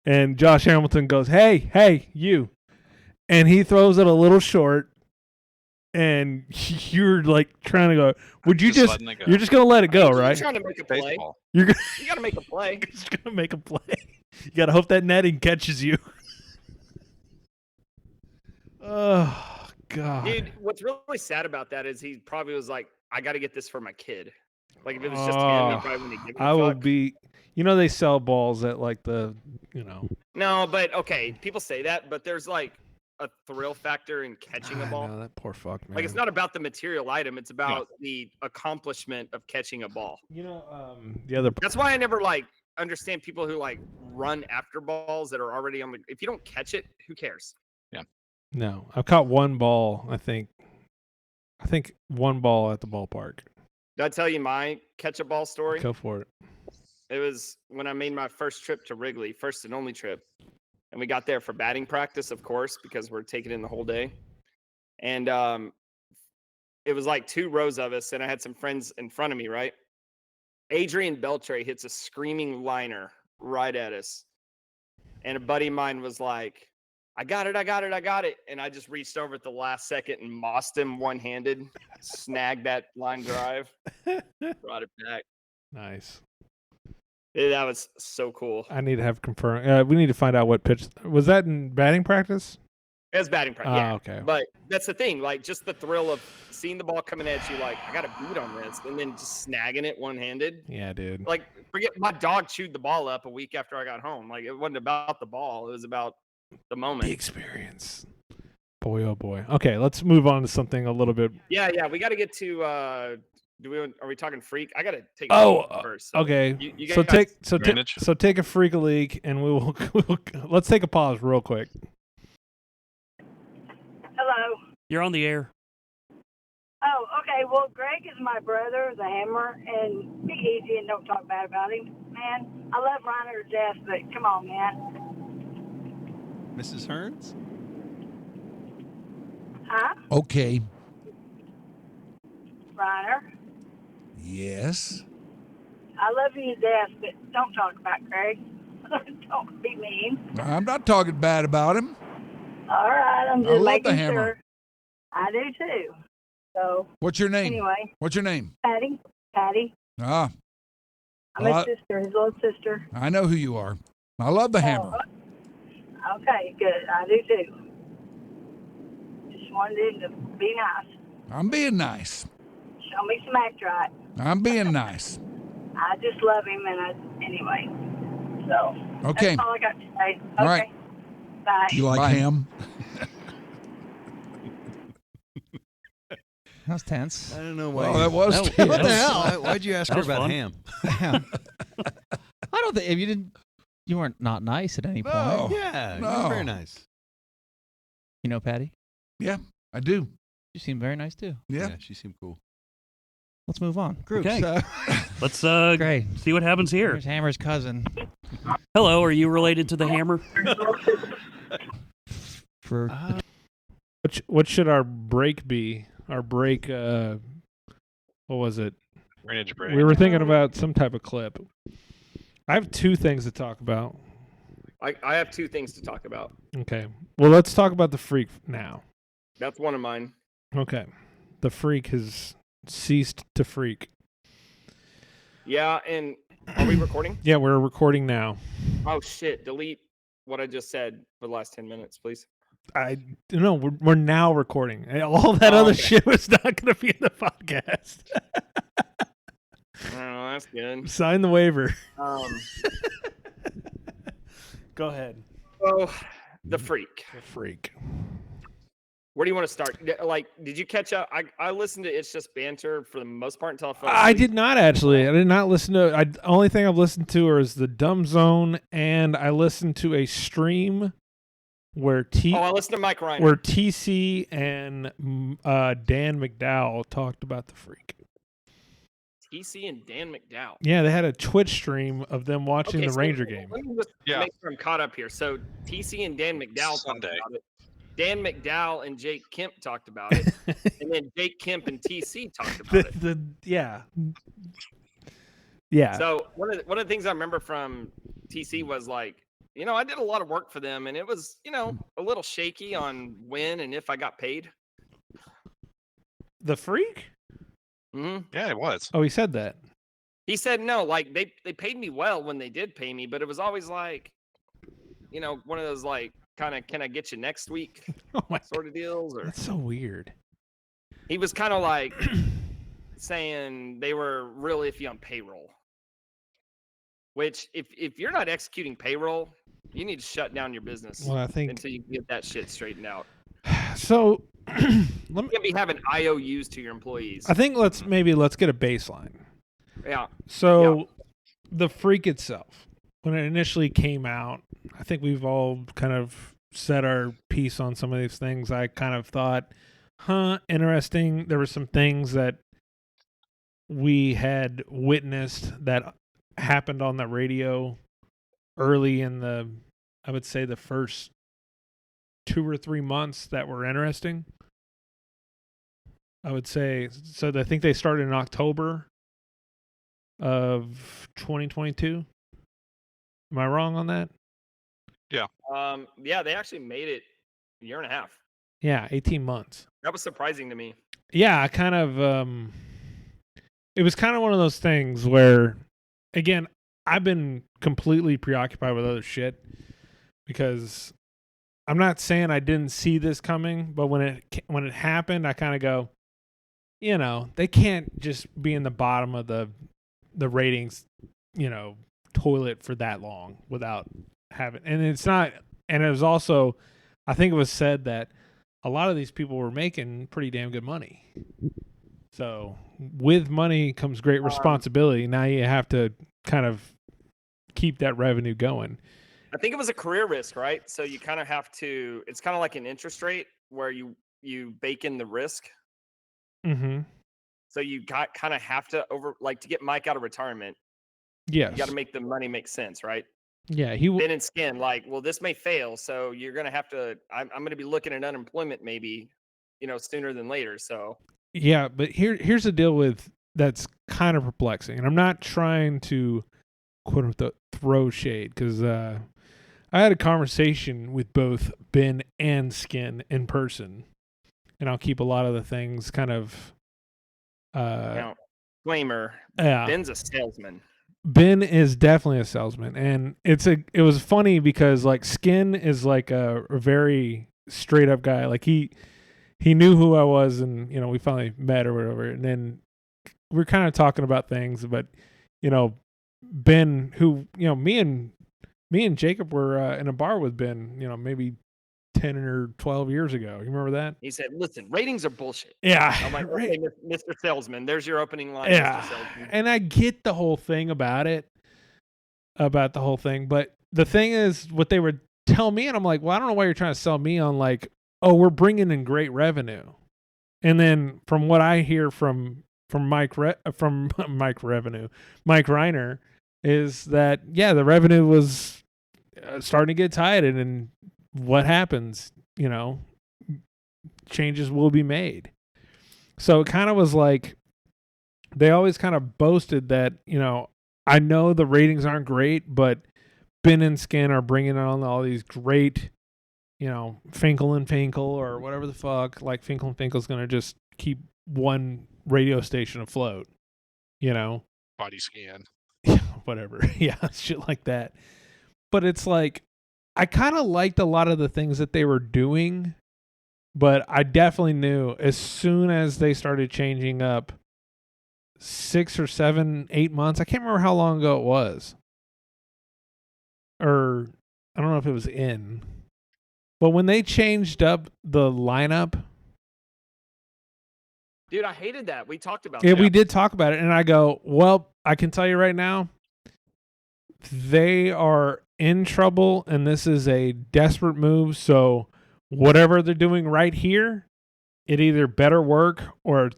and Josh Hamilton goes, hey, you, and he throws it a little short, and you're like trying to go, would you just you're just going to let it go, right? You're trying to make a play. You got to make a play. You're just going to make a play. You got to hope that netting catches you. Oh, God. Dude, what's really sad about that is he probably was like, I got to get this for my kid. Like, if it was just him, he probably wouldn't give a fuck. I will be, they sell balls at like the, No, but okay, people say that, but there's like a thrill factor in catching a ball. No, that poor fuck, man. Like, it's not about the material item, it's about the accomplishment of catching a ball. The other. That's why I never understand people who run after balls that are already on the. If you don't catch it, who cares? Yeah. No, I've caught one ball. I think one ball at the ballpark. Did I tell you my ketchup ball story? Go for it. It was when I made my first trip to Wrigley, first and only trip. And we got there for batting practice, of course, because we're taking in the whole day. And it was like 2 rows of us, and I had some friends in front of me, right? Adrian Beltre hits a screaming liner right at us. And a buddy of mine was like, I got it. And I just reached over at the last second and mossed him one-handed, snagged that line drive, brought it back. Nice. That was so cool. I need to have confirmed. We need to find out what pitch was that in batting practice. It was batting practice. Yeah. Okay. But that's the thing, like just the thrill of seeing the ball coming at you, like I got a beat on this, and then just snagging it one-handed. Yeah, dude. Like forget my dog chewed the ball up a week after I got home. Like it wasn't about the ball; it was about the moment. The experience. Boy, oh boy. Okay, let's move on to something a little bit. Yeah. We got to get to. Are we talking freak? I got to take. Oh, a first. So okay. you So guys- take a freak leak, and we'll let's take a pause real quick. Hello. You're on the air. Oh, okay. Well, Greg is my brother, the Hammer, and be easy and don't talk bad about him, man. I love Reiner to death, but come on, man. Mrs. Hearns? Huh? Okay. Reiner, Yes. I love you to death, but don't talk about Greg. Don't be mean. I'm not talking bad about him. All right, I'm I just love the making Hammer. sure. I do too. So What's your name? anyway, What's your name? Patty. Ah, I'm Well, his sister, his little sister. I know who you are. I love the Hammer. Oh, okay, good. I do too. Just wanted him to be nice. I'm being nice. Show me some act right. I'm being nice. I just love him, and anyway. So Okay. that's all I got to say. All Okay. right. Bye. You like ham? That was tense. I don't know why. Well, that was What tense. the hell? Why'd you ask That her was about fun. ham? I don't think if you weren't not nice at any point. No. Yeah, No. you're very nice. You know, Patty, I do. you seem very nice too. Yeah. She seemed cool. Let's move on. Groups. Okay. Let's Great. see what happens here. Here's Hammer's cousin. Hello, are you related to the Hammer? For What should our break be? Our break. What was it? Drainage break. We were thinking about some type of clip. I have 2 things to talk about. I have 2 things to talk about. Okay. Well, let's talk about the freak now. That's one of mine. Okay. The freak has ceased to freak. Yeah, and are we recording? Yeah, we're recording now. Oh shit! Delete what I just said for the last 10 minutes, please. I no, we're now recording. All that Oh, other okay. shit was not going to be in the podcast. Oh, that's good. Sign the waiver. Um, Go ahead. so the freak. The freak. Where do you want to start? Like, did you catch up? I listened to It's Just Banter for the most part until I fell I asleep. did not actually. I did not listen to. Only thing I've listened to is the Dumb Zone, and I listened to a stream where Oh, I listened to Mike Reiner. where TC and Dan McDowell talked about the freak. TC and Dan McDowell. Yeah, they had a Twitch stream of them watching Okay, the so Ranger game. Let me just Yeah. make sure I'm caught up here. So TC and Dan McDowell talked Sunday. about it. Dan McDowell and Jake Kemp talked about it, and then Jake Kemp and TC talked about it. Yeah. So one of the things I remember from TC was like, I did a lot of work for them, and it was, a little shaky on when and if I got paid. The freak? hmm Yeah, it was. Oh, he said that. He said no, like they paid me well when they did pay me, but it was always like, one of those like kind of can I get you next week Oh my, sort of deals. Or that's so weird. he was kind of like saying they were real iffy on payroll. Which if you're not executing payroll, you need to shut down your business Well, I think until you get that shit straightened out. so. You can't be having IOUs to your employees. I think let's get a baseline. Yeah. So, the freak itself, when it initially came out, I think we've all kind of said our piece on some of these things. I kind of thought, interesting. There were some things that we had witnessed that happened on the radio early in the, I would say, the first 2 or 3 months that were interesting. I would say, so I think they started in October of 2022. Am I wrong on that? Yeah, they actually made it a year and a half. Yeah, 18 months. That was surprising to me. Yeah, I kind of it was kind of one of those things where, again, I've been completely preoccupied with other shit because I'm not saying I didn't see this coming, but when it happened, I kind of go, you know, they can't just be in the bottom of the ratings, you know, toilet for that long without having, and it's not, and it was also, I think it was said that a lot of these people were making pretty damn good money. So with money comes great responsibility. Now you have to kind of keep that revenue going. I think it was a career risk, right? So you kind of have to, it's kind of like an interest rate where you bake in the risk. Mm-hmm. So you kind of have to to get Mike out of retirement. Yes. You got to make the money make sense, right? Yeah. Ben and Skin, well, this may fail. So you're going to have to, I'm going to be looking at unemployment maybe, sooner than later. So. Yeah. But here's the deal with that's kind of perplexing. And I'm not trying to quote unquote throw shade because I had a conversation with both Ben and Skin in person. And I'll keep a lot of the things kind of disclaimer. Yeah. Ben's a salesman. Ben is definitely a salesman, and it was funny because like Skin is like a very straight up guy. Like he knew who I was, and we finally met or whatever. And then we're kind of talking about things, but Ben, who me and Jacob were in a bar with Ben, maybe 10 or 12 years ago. You remember that? He said, listen, ratings are bullshit. Yeah. I'm like, okay, Mr. Salesman, there's your opening line, yeah. Mr. Salesman. And I get the whole thing about the whole thing. But the thing is, what they would tell me, and I'm like, well, I don't know why you're trying to sell me on like, oh, we're bringing in great revenue. And then from what I hear from Mike Reiner is that, yeah, the revenue was starting to get tight, and what happens, changes will be made. So it kind of was like they always kind of boasted that, I know the ratings aren't great, but Ben and Skin are bringing on all these great, Finkel and Finkel or whatever the fuck. Like Finkel and Finkel's going to just keep one radio station afloat, Body Scan. Whatever. Yeah, shit like that. But it's like, I kind of liked a lot of the things that they were doing, but I definitely knew as soon as they started changing up 6 or 7, 8 months, I can't remember how long ago it was. Or I don't know if it was in. But when they changed up the lineup. Dude, I hated that. We talked about that. Yeah, we did talk about it. And I go, well, I can tell you right now, they are in trouble, and this is a desperate move. So whatever they're doing right here, it either better work or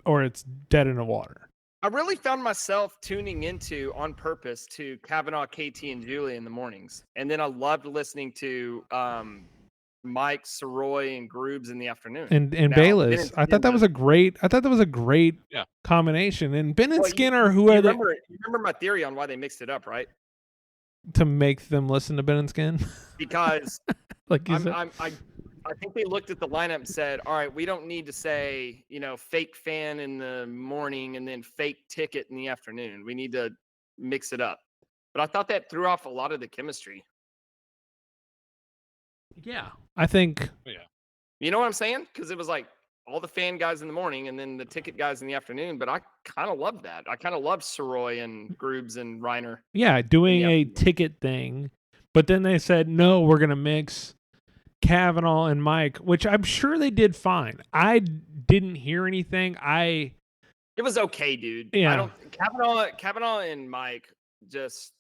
it's dead in the water. I really found myself tuning into on purpose to Kavanaugh, KT, and Julie in the mornings, and then I loved listening to Mike, Soroy, and Groobs in the afternoon. And Bayless. I thought that was a great combination. And Ben and Skin are whoever. You remember my theory on why they mixed it up, right? To make them listen to Ben and Skin? Because like you said. I think they looked at the lineup and said, all right, we don't need to say, fake fan in the morning and then fake ticket in the afternoon. We need to mix it up. But I thought that threw off a lot of the chemistry. Yeah. I think. Yeah. You know what I'm saying? Because it was like all the fan guys in the morning and then the ticket guys in the afternoon. But I kind of loved that. I kind of loved Soroy and Groobs and Reiner. Yeah, doing a ticket thing. But then they said, no, we're going to mix Kavanaugh and Mike, which I'm sure they did fine. I didn't hear anything. It was okay, dude. Yeah. Kavanaugh and Mike it just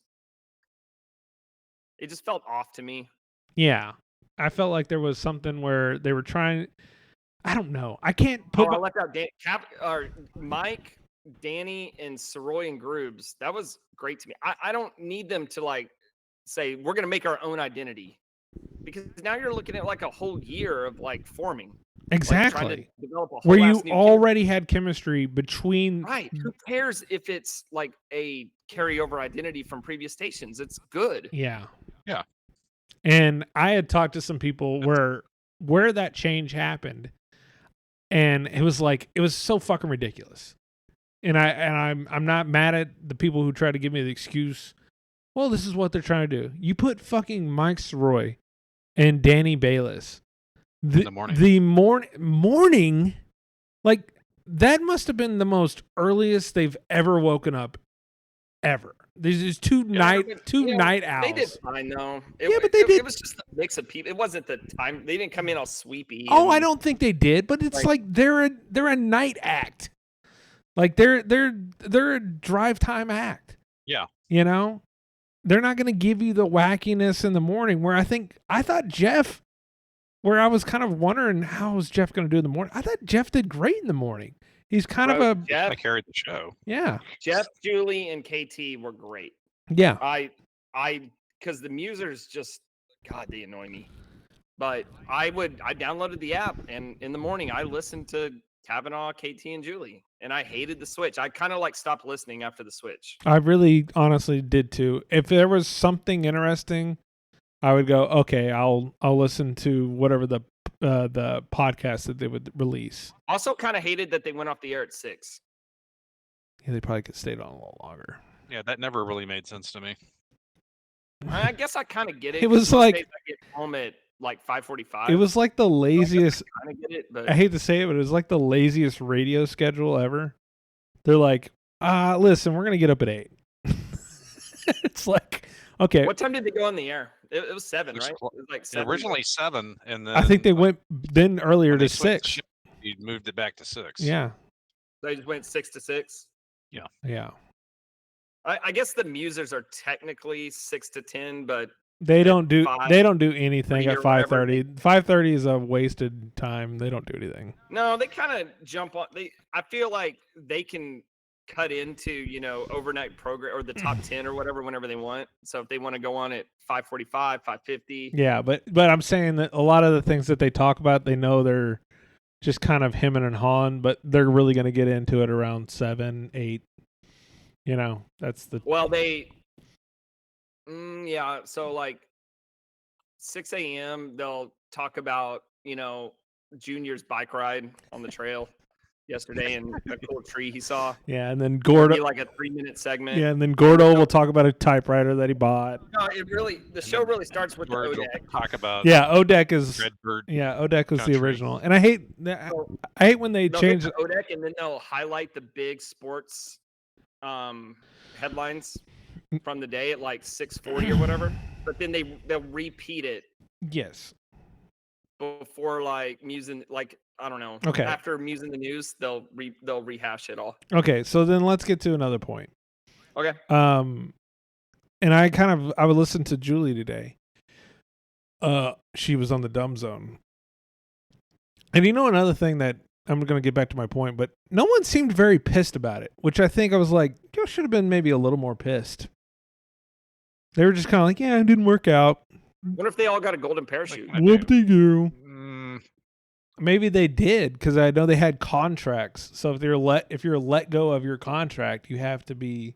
felt off to me. Yeah. I felt like there was something where they were trying. I don't know. I can't put. I left out Mike Danny and Soroy and Groobs, that was great to me. I don't need them to like say we're gonna make our own identity, because now you're looking at like a whole year of like forming. Like, trying to Exactly. develop a Where whole you ass new already had chemistry between. right. Who cares if it's like a carryover identity from previous stations? It's good. Yeah. Yeah. And I had talked to some people where that change happened, and it was like it was so fucking ridiculous. And I'm not mad at the people who try to give me the excuse. Well, this is what they're trying to do. You put fucking Mike Soroy and Danny Bayless In the morning. The morning, like that must have been the most earliest they've ever woken up, ever. There's just two night owls. They did fine though. Yeah, but they did- It was just a mix of people. It wasn't the time. They didn't come in all sweepy. Oh, I and- don't think they did, but it's like they're a night act. Like they're a drive time act. Yeah. You know? They're not going to give you the wackiness in the morning where I thought Jeff, where I was kind of wondering how was Jeff going to do in the morning. I thought Jeff did great in the morning. He's kind Bro, of a Jeff, I carried the show. yeah. Jeff, Julie, and KT were great. Yeah. Because the musers just, God, they annoy me. But I downloaded the app, and in the morning I listened to Kavanaugh, KT, and Julie, and I hated the switch. I kind of like stopped listening after the switch. I really honestly did too. If there was something interesting, I would go, okay, I'll listen to whatever the podcast that they would release. Also, kind of hated that they went off the air at 6. Yeah, they probably could stay on a little longer. Yeah, that never really made sense to me. I guess I kind of get it. It was 'cause most like- days I get home at like 5:45. It was like the laziest. kind of get it, but I hate to say it, but it was like the laziest radio schedule ever. They're like, listen, we're gonna get up at 8. It's like, okay. what time did they go on the air? It was 7, It was right? clo- It was like Yeah, 7. originally 7, and then I think they went then earlier when to they switched the 6. shift, you moved it back to 6. Yeah, They just went 6 to 6. yeah. I guess the musers are technically 6 to 10, but They don't do five, anything 3 at or whatever. 5:30. 5:30 is a wasted time. They don't do anything. no, they kind of jump on. I feel like they can cut into overnight program or the top 10 or whatever whenever they want. So if they want to go on at 5:45, 5:50, Yeah, but I'm saying that a lot of the things that they talk about, they know they're just kind of hemming and hawing, but they're really going to get into it around 7, 8. That's the well yeah. So like 6 a.m. they'll talk about Junior's bike ride on the trail yesterday and a cool tree he saw. yeah, and then It'll Gordo. be like a 3-minute segment. Yeah, and then Gordo will talk about a typewriter that he bought. No, the show really starts with the George will ODEC. talk about Yeah, Odek is. Redbird. Yeah, Odek was the Country. original, and I hate when they They'll change. get to ODEC and then they'll highlight the big sports headlines from the day at like 6:40 or whatever. But then they'll repeat it Yes. before like musing, like I don't know. Okay. After musing the news, they'll rehash it all. Okay, so then let's get to another point. Okay. And I would listen to Julie today. She was on the dumb zone. And another thing that I'm going to get back to my point, but no one seemed very pissed about it, which I think I was like, you should have been maybe a little more pissed. They were just kind of like, yeah, it didn't work out. What if they all got a golden parachute? Whoop-de-doo. Mm, Maybe they did, because I know they had contracts. So if you're let go of your contract, you have to be.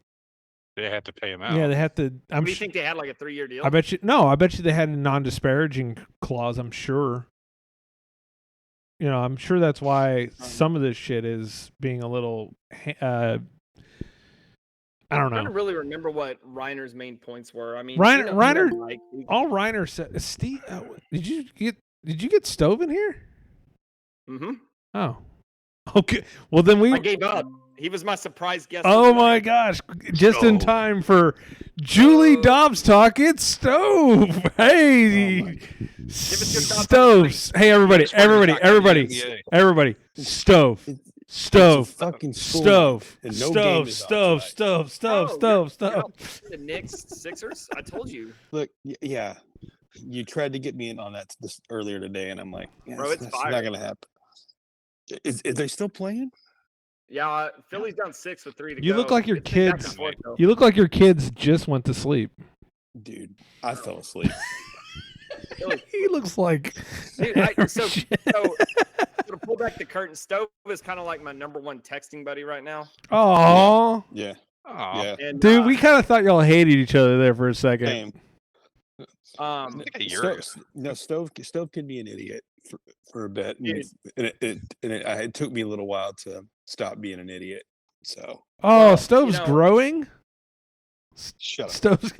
they had to pay him out. Yeah, they have to. Do you think they had like a 3-year deal? I bet you. No, I bet you they had a non-disparaging clause. I'm sure. I'm sure that's why some of this shit is being a little. I don't I'm trying to know. really remember what Reiner's main points were. I mean, Reiner- like, All Reiner said. Steve, did you get Stove in here? mm-hmm. Oh, okay. Well, then we. I gave up. He was my surprise guest. Oh of the my night. gosh! Just in Stove. time for Julie Dobbs talk. It's Stove. Hey, us your thoughts on Stoves. Hey, everybody, Just wanted to everybody, talk about the everybody, NBA. everybody. Stove, It's stove, a fucking school stove, and no game stove, is on stove, tonight. stove, stove, Oh, stove, you're stove. not the Knicks Sixers. I told you, Look, yeah, you tried to get me in on that this earlier today, and I'm like, yeah, Bro, it's that's fire. not gonna happen. Is they still playing? Yeah, Philly's down 6 with 3 to go. You look like your It's been back and kids. forth, though. You look like your kids just went to sleep. Dude, I fell asleep. He looks like. Dude, so to pull back the curtain, Stove is kind of like my number one texting buddy right now. Oh, Yeah. Aw. Yeah. And, dude, we kind of thought y'all hated each other there for a second. Same. Stove Stove can be an idiot for a bit, and Dude. it took me a little while to stop being an idiot. So Oh, Stove's know- growing. shut up. Stove's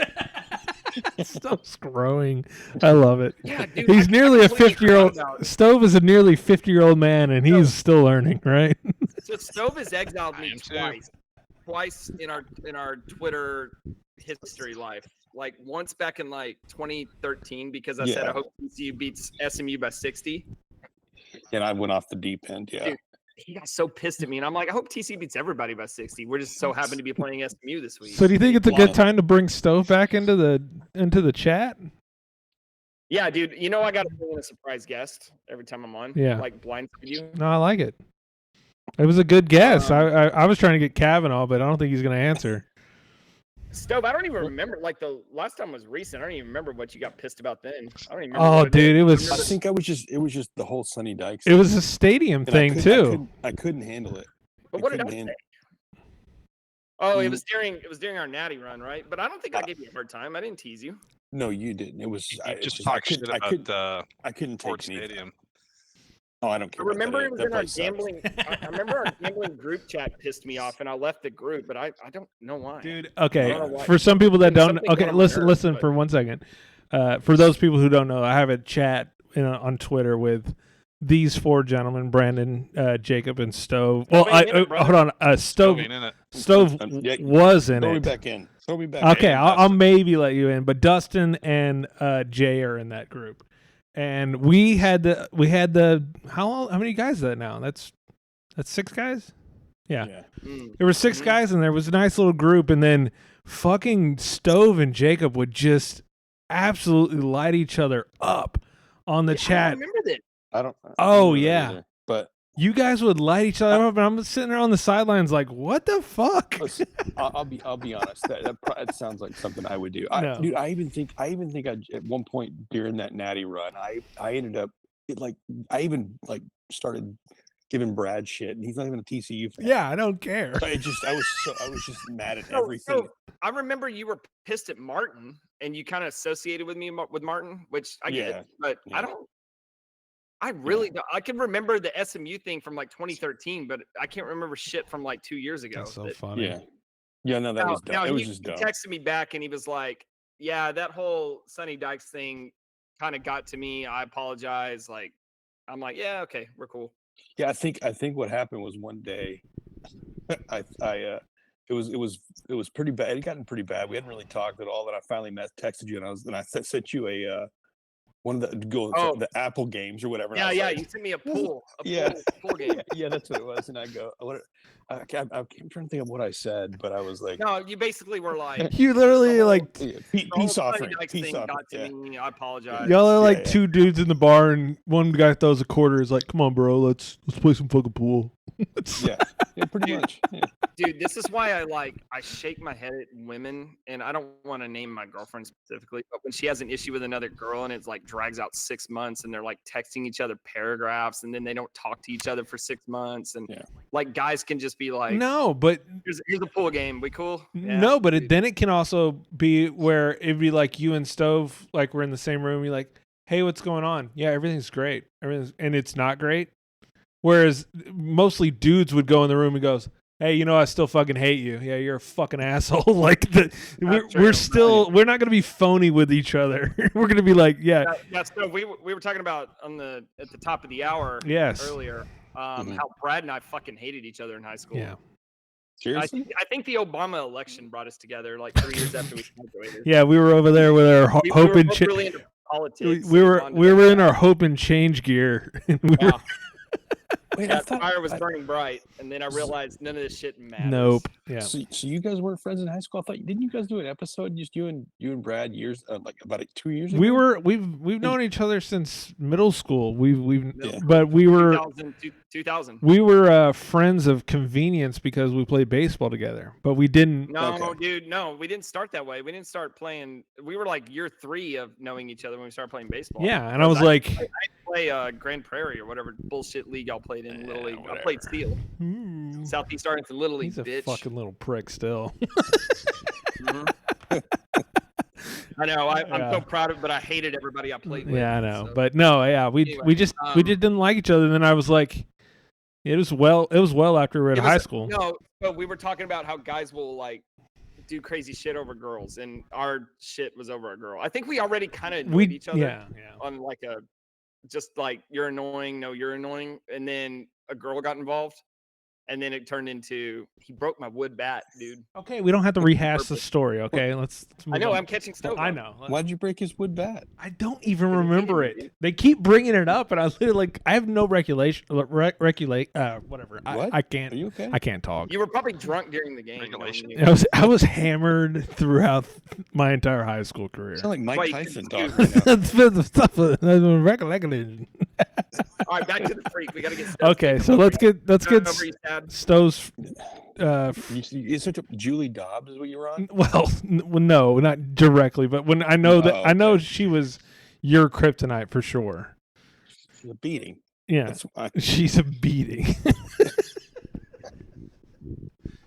Stove's growing. I love it. Yeah, dude, He's I nearly a completely 50-year-old. forgot about it. Stove is a nearly 50-year-old man, and he's still learning, right? So Stove has exiled I me am too. twice in our Twitter history life. Like once back in like 2013 because I said Yeah. I hope TCU beats SMU by 60. And I went off the deep end. Yeah. Dude, he got so pissed at me, and I'm like, I hope TCU beats everybody by 60. We're just so happen to be playing SMU this week. So, do you think it's a Why? good time to bring Stove back into the chat? Yeah, dude. You know I got to bring in a surprise guest every time I'm on. Yeah. Like blindside you. No, I like it. It was a good guess. I was trying to get Kavanaugh, but I don't think he's going to answer. Stove, I don't even remember. Like the last time was recent. I don't even remember what you got pissed about then. I don't even remember. Oh, what dude, it I was think it was just the whole Sonny Dykes. it was a stadium and thing too. I couldn't handle it. But what did I couldn't say? handle- Oh, Mm. it was during our natty run, right? But I don't think I gave you a hard time. I didn't tease you. No, you didn't. It was You it's just I talk couldn't- shit I about couldn't- I couldn't Ford take anything. Stadium. Oh, I don't I care. about remember that. it was That in our place sucks. gambling. I remember our gambling group chat pissed me off, and I left the group. But I don't know why. Dude, I okay. don't know why. For some people that don't, Something okay, got on my listen, nerves, listen but- for 1 second. For those people who don't know, I have a chat on Twitter with these four gentlemen: Brandon, Jacob, and Stove. Well, Stove ain't in it, brother. hold on. Stove, Ain't in it. Stove Yeah, was in Throw me it. back in. Throw me back Okay, in. I'll maybe let you in, but Dustin and Jay are in that group, and we had the how many guys is that now? That's 6 guys. Yeah. Yeah. Mm. There were 6 guys, and there was a nice little group, and then fucking Stove and Jacob would just absolutely light each other up on the I chat. remember that. I don't. Oh, remember that yeah. either, but You guys would light each other up, and I'm sitting there on the sidelines like, what the fuck? listen, I'll be honest. That sounds like something I would do. No. Dude, I even think I at one point during that natty run, I ended up I even started giving Brad shit, and he's not even a TCU fan. Yeah, I don't care. But I was just mad at So- everything. so I remember you were pissed at Martin, and you kind of associated with me with Martin, which I Yeah, get, but yeah. I don't. I really don't. I can remember the SMU thing from like 2013, but I can't remember shit from like 2 years ago. That's so that- funny. Yeah, no, that was dumb. Now It was he just dumb. texted me back, and he was like, "Yeah, that whole Sonny Dykes thing kind of got to me. I apologize." Like, I'm like, "Yeah, okay, we're cool." Yeah, I think what happened was one day, it was pretty bad. It had gotten pretty bad. We hadn't really talked at all. Then I finally texted you, and I sent you a one of the Apple games or whatever. and I Yeah, was yeah. like, You sent me a pool, Yeah. pool game. yeah, that's what it was. And I go, I'm trying to think of what I said, but I was like, No, you basically were like, You literally whole- like yeah, the whole peace Sonny offering, Dykes peace thing offering. got to Yeah. me. I apologize. y'all are like yeah. 2 dudes in the bar, and one guy throws a quarter. Is like, come on, bro, let's play some fucking pool. Yeah, pretty Dude. much. Yeah. Dude, this is why I shake my head at women, and I don't want to name my girlfriend specifically, but when she has an issue with another girl and it's like drags out 6 months, and they're like texting each other paragraphs, and then they don't talk to each other for 6 months, and Yeah. like guys can just be like, No, but here's a pool game, we cool? Yeah. no, but then it can also be where it'd be like you and Stove, like we're in the same room. You're like, hey, what's going on? Yeah, everything's great. And it's not great. Whereas mostly dudes would go in the room and goes, hey, I still fucking hate you. Yeah, you're a fucking asshole. Like we're true. we're not gonna be phony with each other. We're gonna be like, yeah, That's no. We were talking about at the top of the hour yes, earlier, Mhm. how Brad and I fucking hated each other in high school. yeah, Seriously? I think the Obama election brought us together like 3 years after we graduated. yeah. We were over there with our we hope were and both really into politics. we and were wanted we to- were in our hope and change gear. And we were, Yeah. Wait, Yeah, the fire was burning bright, and then I realized none of this shit matters. Nope. Yeah. So you guys weren't friends in high school? I thought didn't you guys do an episode just you and Brad years like about 2 years ago? We've known each other since middle school. Yeah. But we were 2000. we were friends of convenience because we played baseball together. But we didn't. No, dude, no, we didn't start that way. We didn't start playing. We were like year 3 of knowing each other when we started playing baseball. Yeah, and I was like, I play Grand Prairie or whatever bullshit league y'all played in Little League. I played Steel. Southeast Arlington Little League, he's a bitch. fucking little prick still. I know. I'm Yeah. so proud of it, but I hated everybody I played with. Yeah, I know. so- But no, yeah, we Anyway, just didn't like each other. And then I was like, it was well after we were in It was- high school. No, but we were talking about how guys will like do crazy shit over girls, and our shit was over a girl. I think we already kind of annoyed each other yeah. on like a just like you're annoying, no, you're annoying, and then a girl got involved, and then it turned into he broke my wood bat, dude. Okay, we don't have to rehash the story. Okay, let's I move know on. I'm catching stove. I know. Why'd you break his wood bat? I don't even remember it. They keep bringing it up, and I literally like I have no regulation. Whatever. What? I can't. Are you okay? I can't talk. You were probably drunk during the game. Regulation. I was hammered throughout my entire high school career. You sound like Mike Wait, Tyson dude. talking. now. That's the stuff. Recollection. All right, back to the freak. We gotta get. Okay, so let's get Over his dad. Stowe's. You such a Julie Dobbs is what you were on? Well, no, not directly, but when I know that Oh, I know okay. she was your kryptonite for sure. She's a beating. Yeah, That's why. she's a beating.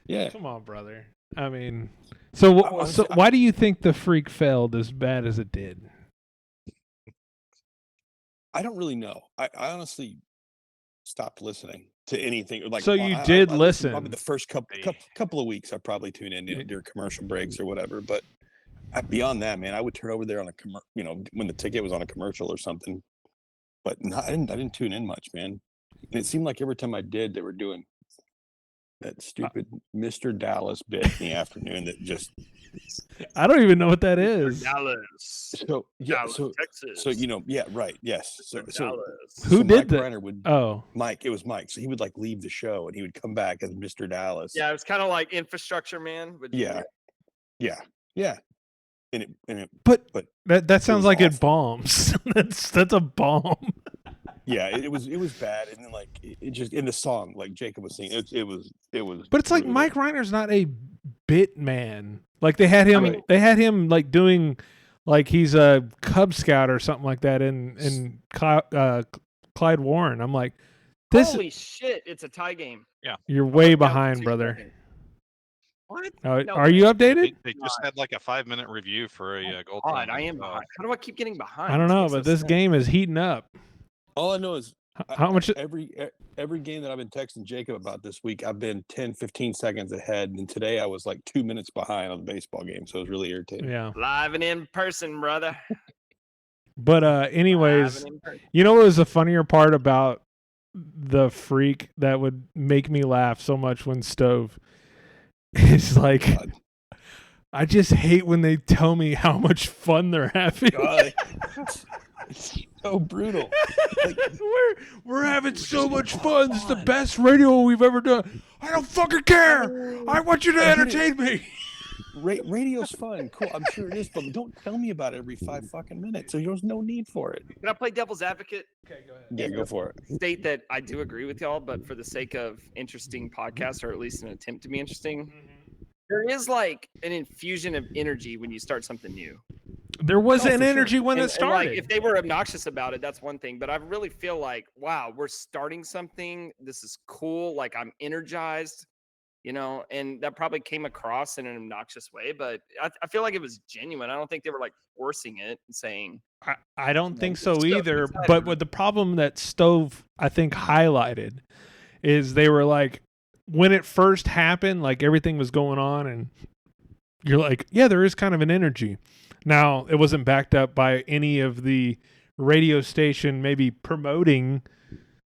Yeah. Come on, brother. I mean, so was- why do you think the freak failed as bad as it did? I don't really know. I honestly stopped listening to anything. Like, So you I did listened listen. Probably the first couple of weeks, I probably tune in during commercial breaks or whatever. But beyond that, man, I would turn over there on a when the ticket was on a commercial or something. But no, I didn't tune in much, man. And it seemed like every time I did, they were doing that stupid Mr. Dallas bit in the afternoon that just. I don't even know what that is. Dallas. So yeah, Dallas, Texas. so yeah, right, yes. So Dallas. Who did Mike that? Reiner would Oh, Mike. It was Mike. So he would like leave the show and he would come back as Mr. Dallas. Yeah, it was kind of like Infrastructure Man. But Yeah. And it but But that sounds was like it awful. bombs. that's a bomb. yeah, it was bad. And then like it just in the song, like Jacob was saying, it was. But it's like brutal. Mike Reiner's not a bit man. Like they had him like doing like he's a Cub Scout or something like that in Clyde Warren. I'm like, this holy shit, it's a tie game. you're way Down to behind, 2 brother. seconds. What? Oh, No, are you updated? They just had like a 5-minute review for a gold. God, I am behind. How do I keep getting behind? I don't know, makes but no this sense. game is heating up. All I know is How much? every game that I've been texting Jacob about this week, I've been 10, 15 seconds ahead. And today I was like 2 minutes behind on the baseball game. So it was really irritating. Yeah. Live and in person, brother. But anyways, Live and in person. you know what was the funnier part about the freak that would make me laugh so much when Stove is like, God. I just hate when they tell me how much fun they're having. God, it's so brutal. Like, we're having so much fun. This is the best radio we've ever done. I don't fucking care. I want you to entertain me. radio's fun, cool. I'm sure it is, but don't tell me about it every 5 fucking minutes. So there's no need for it. Can I play devil's advocate? Okay, go ahead. Yeah, go for it. State that I do agree with y'all, but for the sake of interesting podcast, or at least an attempt to be interesting, there is like an infusion of energy when you start something new. There was Oh, an for sure. energy when it And, started. like, if they were obnoxious about it, that's one thing. But I really feel like, wow, we're starting something. This is cool. Like I'm energized, and that probably came across in an obnoxious way. But I feel like it was genuine. I don't think they were like forcing it and saying. I don't think so Stove either. excited. But what the problem that Stove, I think, highlighted is they were like, when it first happened, like everything was going on, and you're like, yeah, there is kind of an energy. Now, it wasn't backed up by any of the radio station maybe promoting.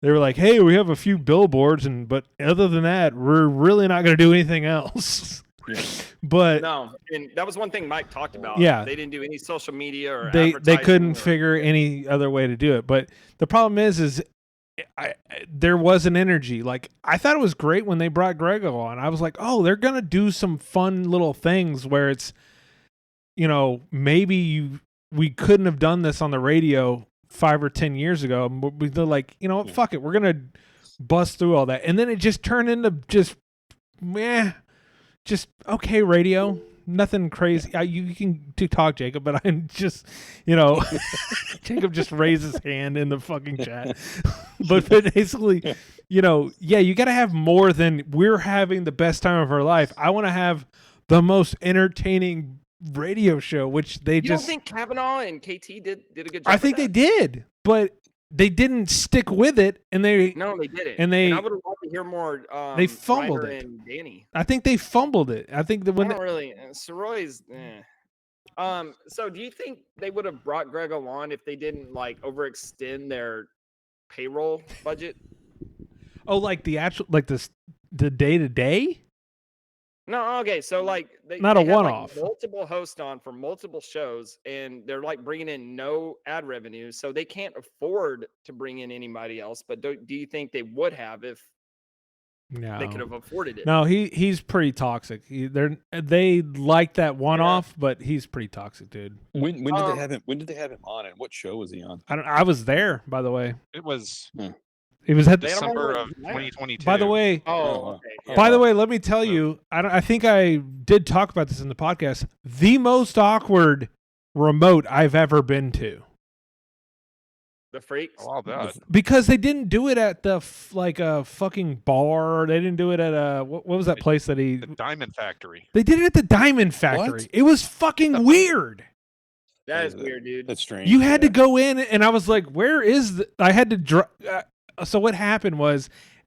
They were like, hey, we have a few billboards, but other than that, we're really not going to do anything else. But No, and that was one thing Mike talked about. Yeah. They didn't do any social media or they advertising couldn't or- figure any other way to do it. But the problem is there was an energy. Like, I thought it was great when they brought Grego on. I was like, oh, they're gonna do some fun little things where it's, maybe we couldn't have done this on the radio 5 or 10 years ago. They're like, fuck it, we're gonna bust through all that, and then it just turned into just okay radio. Nothing crazy. You can talk, Jacob, but I'm just, Jacob just raised his hand in the fucking chat. But basically, you got to have more than we're having the best time of our life. I want to have the most entertaining radio show, which they You just. don't think Kavanaugh and KT did a good job? I think they did, but they didn't stick with it, and they. No, they didn't. And they. I would have loved to hear more. They fumbled Ryder it. And Danny. I think they fumbled it. I think that when I don't really. Soroy's. So do you think they would have brought Grego on if they didn't overextend their payroll budget? Oh, like the actual, like the day to day. No, okay. So they Not a they had, one-off. multiple hosts on for multiple shows, and they're bringing in no ad revenue, so they can't afford to bring in anybody else. But do you think they would have if No, they could have afforded it? No, he's pretty toxic. They like that one off, but he's pretty toxic, dude. When did they have him? When did they have him on? And what show was he on? I was there, by the way. It was It was at December of 2022. By the way, Oh, okay. by the way, let me tell you, I think I did talk about this in the podcast. The most awkward remote I've ever been to. The Freaks. Oh, I'll bet. Because they didn't do it at the a fucking bar. They didn't do it at a what was that place that he? The Diamond Factory. They did it at the Diamond Factory. What? It was fucking weird. That is weird, dude. That's strange. You had to go in, and I was like, "Where is?" I had to. So what happened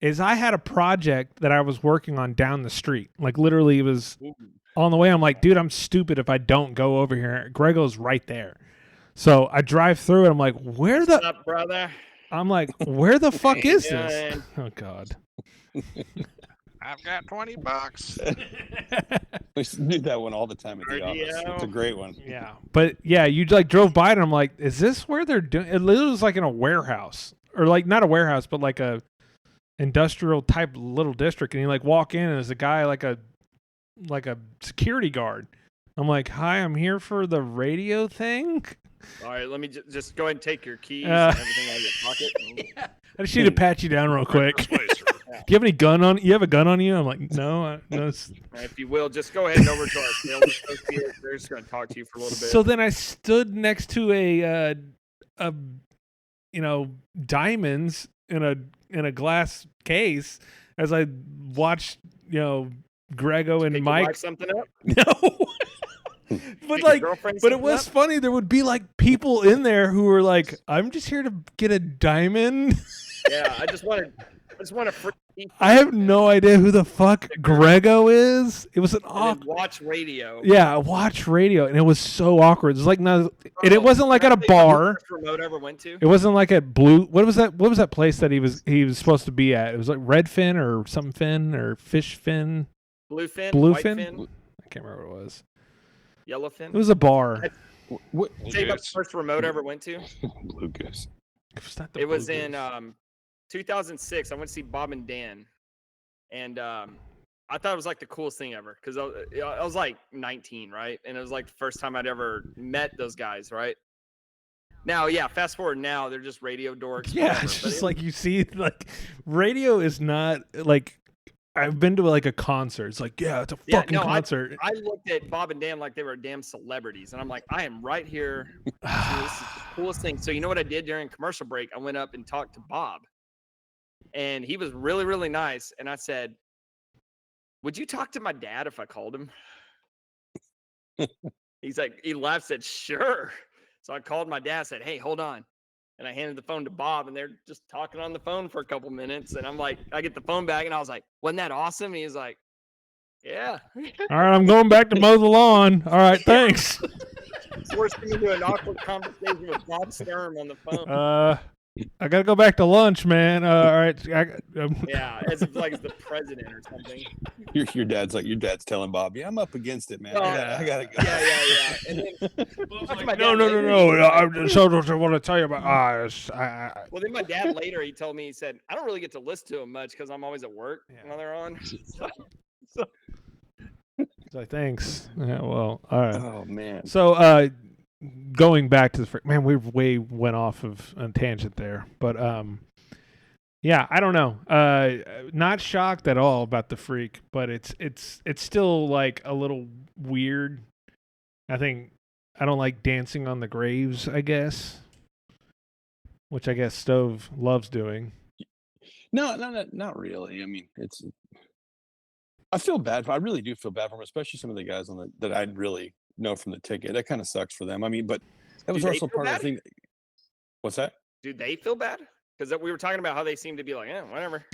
is I had a project that I was working on down the street. Like literally, it was on the way. I'm like, dude, I'm stupid if I don't go over here. Grego's right there. So I drive through, and I'm like, where the? What's up, brother? I'm like, where the fuck is Yeah, this? man. Oh God. I've got $20. We used to do that one all the time at the office. It's a great one. Yeah, but yeah, you drove by, and I'm like, is this where they're doing? It literally was like in a warehouse, or not a warehouse, but like a industrial type little district. And you walk in, and there's a guy like a security guard. I'm like, hi, I'm here for the radio thing. All right, let me just go ahead and take your keys and everything out of your pocket. Yeah. I just need to pat you down real quick. Do you have any gun on? You have a gun on you? I'm like, no. No. If you will, just go ahead and over to our sales associate. They're just going to talk to you for a little bit. So then I stood next to a diamonds in a glass case as I watched Grego and Pick your Mike. wife something up? No. But it was funny. There would be people in there who were like, "I'm just here to get a diamond." Yeah, I just want to free. I have no idea who the fuck Grego is. It was an awkward. Watch radio. Yeah, watch radio, and it was so awkward. It was and it wasn't like at a bar. Remote ever went to? It wasn't like at Blue. What was that? What was that place that he was supposed to be at? It was like Redfin or something Fin or Fish Fin. Bluefin. Bluefin. Whitefin, I can't remember what it was. Yellowfin. It was a bar. Tell you about the first remote I ever went to? Blue Goose. It was in 2006. I went to see Bob and Dan, and I thought it was the coolest thing ever because I was 19, right? And it was the first time I'd ever met those guys, right? Now, yeah, fast forward now, they're just radio dorks. Yeah, whatever, it's but just you see radio is not I've been to a concert. It's it's a fucking concert. I looked at Bob and Dan like they were damn celebrities, and I'm like, I am right here. This is the coolest thing. So you know what I did during commercial break? I went up and talked to Bob, and he was really, really nice. And I said, "Would you talk to my dad if I called him?" He laughed, said, "Sure." So I called my dad, said, "Hey, hold on." And I handed the phone to Bob, and they're just talking on the phone for a couple minutes. And I'm like, I get the phone back, and I was like, "Wasn't that awesome?" And he's like, "Yeah." All right, I'm going back to mow the lawn. All right, thanks. Forced me into an awkward conversation with Bob Sturm on the phone. I gotta go back to lunch, man. All right. Yeah, as if like it's the president or something. Your dad's telling Bob, yeah, I'm up against it, man. Oh, I gotta go. Yeah. And then, talk to my No. dad later, I so I want to tell you about. Well, then my dad later, he told me, he said, I don't really get to listen to them much because I'm always at work when they're on. So thanks. Yeah. Well. All right. Oh man. So, going back to the man, we went off of a tangent there, but yeah, I don't know. Not shocked at all about the Freak, but it's still like a little weird. I think I don't like dancing on the graves, I guess, which I guess Stove loves doing. No, not really. I mean, I feel bad. I really do feel bad for them, especially some of the guys that I really know from the ticket. That kind of sucks for them. I mean, but that was Do they also feel part of bad? the thing. What's that? Do they feel bad? Because we were talking about how they seem to be like, whatever.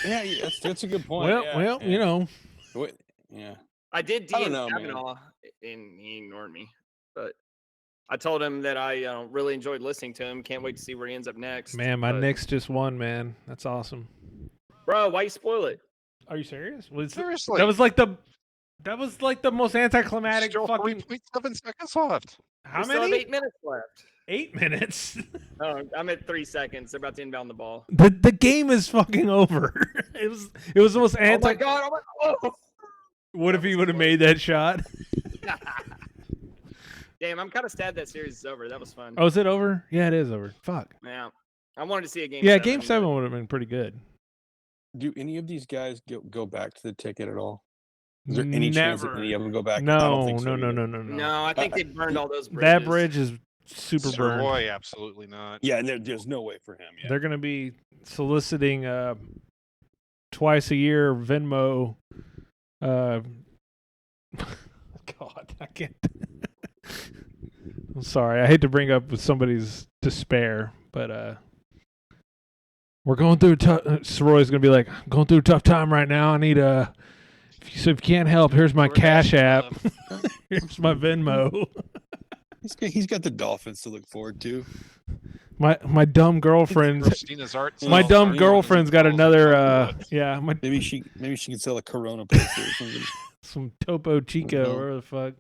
Yeah, that's a good point. Well, you know. Yeah. I did I don't DM know, man. Kavanaugh, and he ignored me. But I told him that I really enjoyed listening to him. Can't wait to see where he ends up next. Man, my But, Knicks just won, man. That's awesome. bro, why you spoil it? Are you serious? Seriously. That was like the most anticlimactic Still fucking. 3.7 seconds left. How We still have many? 8 minutes left. 8 minutes. Oh, I'm at 3 seconds. They're about to inbound the ball. The game is fucking over. It was the most Oh anti. my god! What if he would have made that shot? Damn, I'm kind of sad that series is over. That was fun. Oh, is it over? Yeah, it is over. Fuck. Yeah, I wanted to see a game. Yeah, 7, game but- 7 would have been pretty good. Do any of these guys go back to the ticket at all? Is there any chance that Never. any of them go back? I No, don't think so no. either. No, I think they burned all those bridges. That bridge is super burned. Roy, absolutely not. Yeah, and there's no way for him. Yeah. They're gonna be soliciting twice a year Venmo. God, I can't. I'm sorry. I hate to bring up with somebody's despair, but we're going through. Soroy's gonna be like, I'm going through a tough time right now. I need a. So if you can't help, here's my Cash App. Here's my Venmo. He's got the Dolphins to look forward to. My dumb girlfriend's Christina's art. my Oh, dumb yeah. girlfriend's got another maybe Maybe she can sell a Corona poster or something. some Topo Chico or whatever the fuck.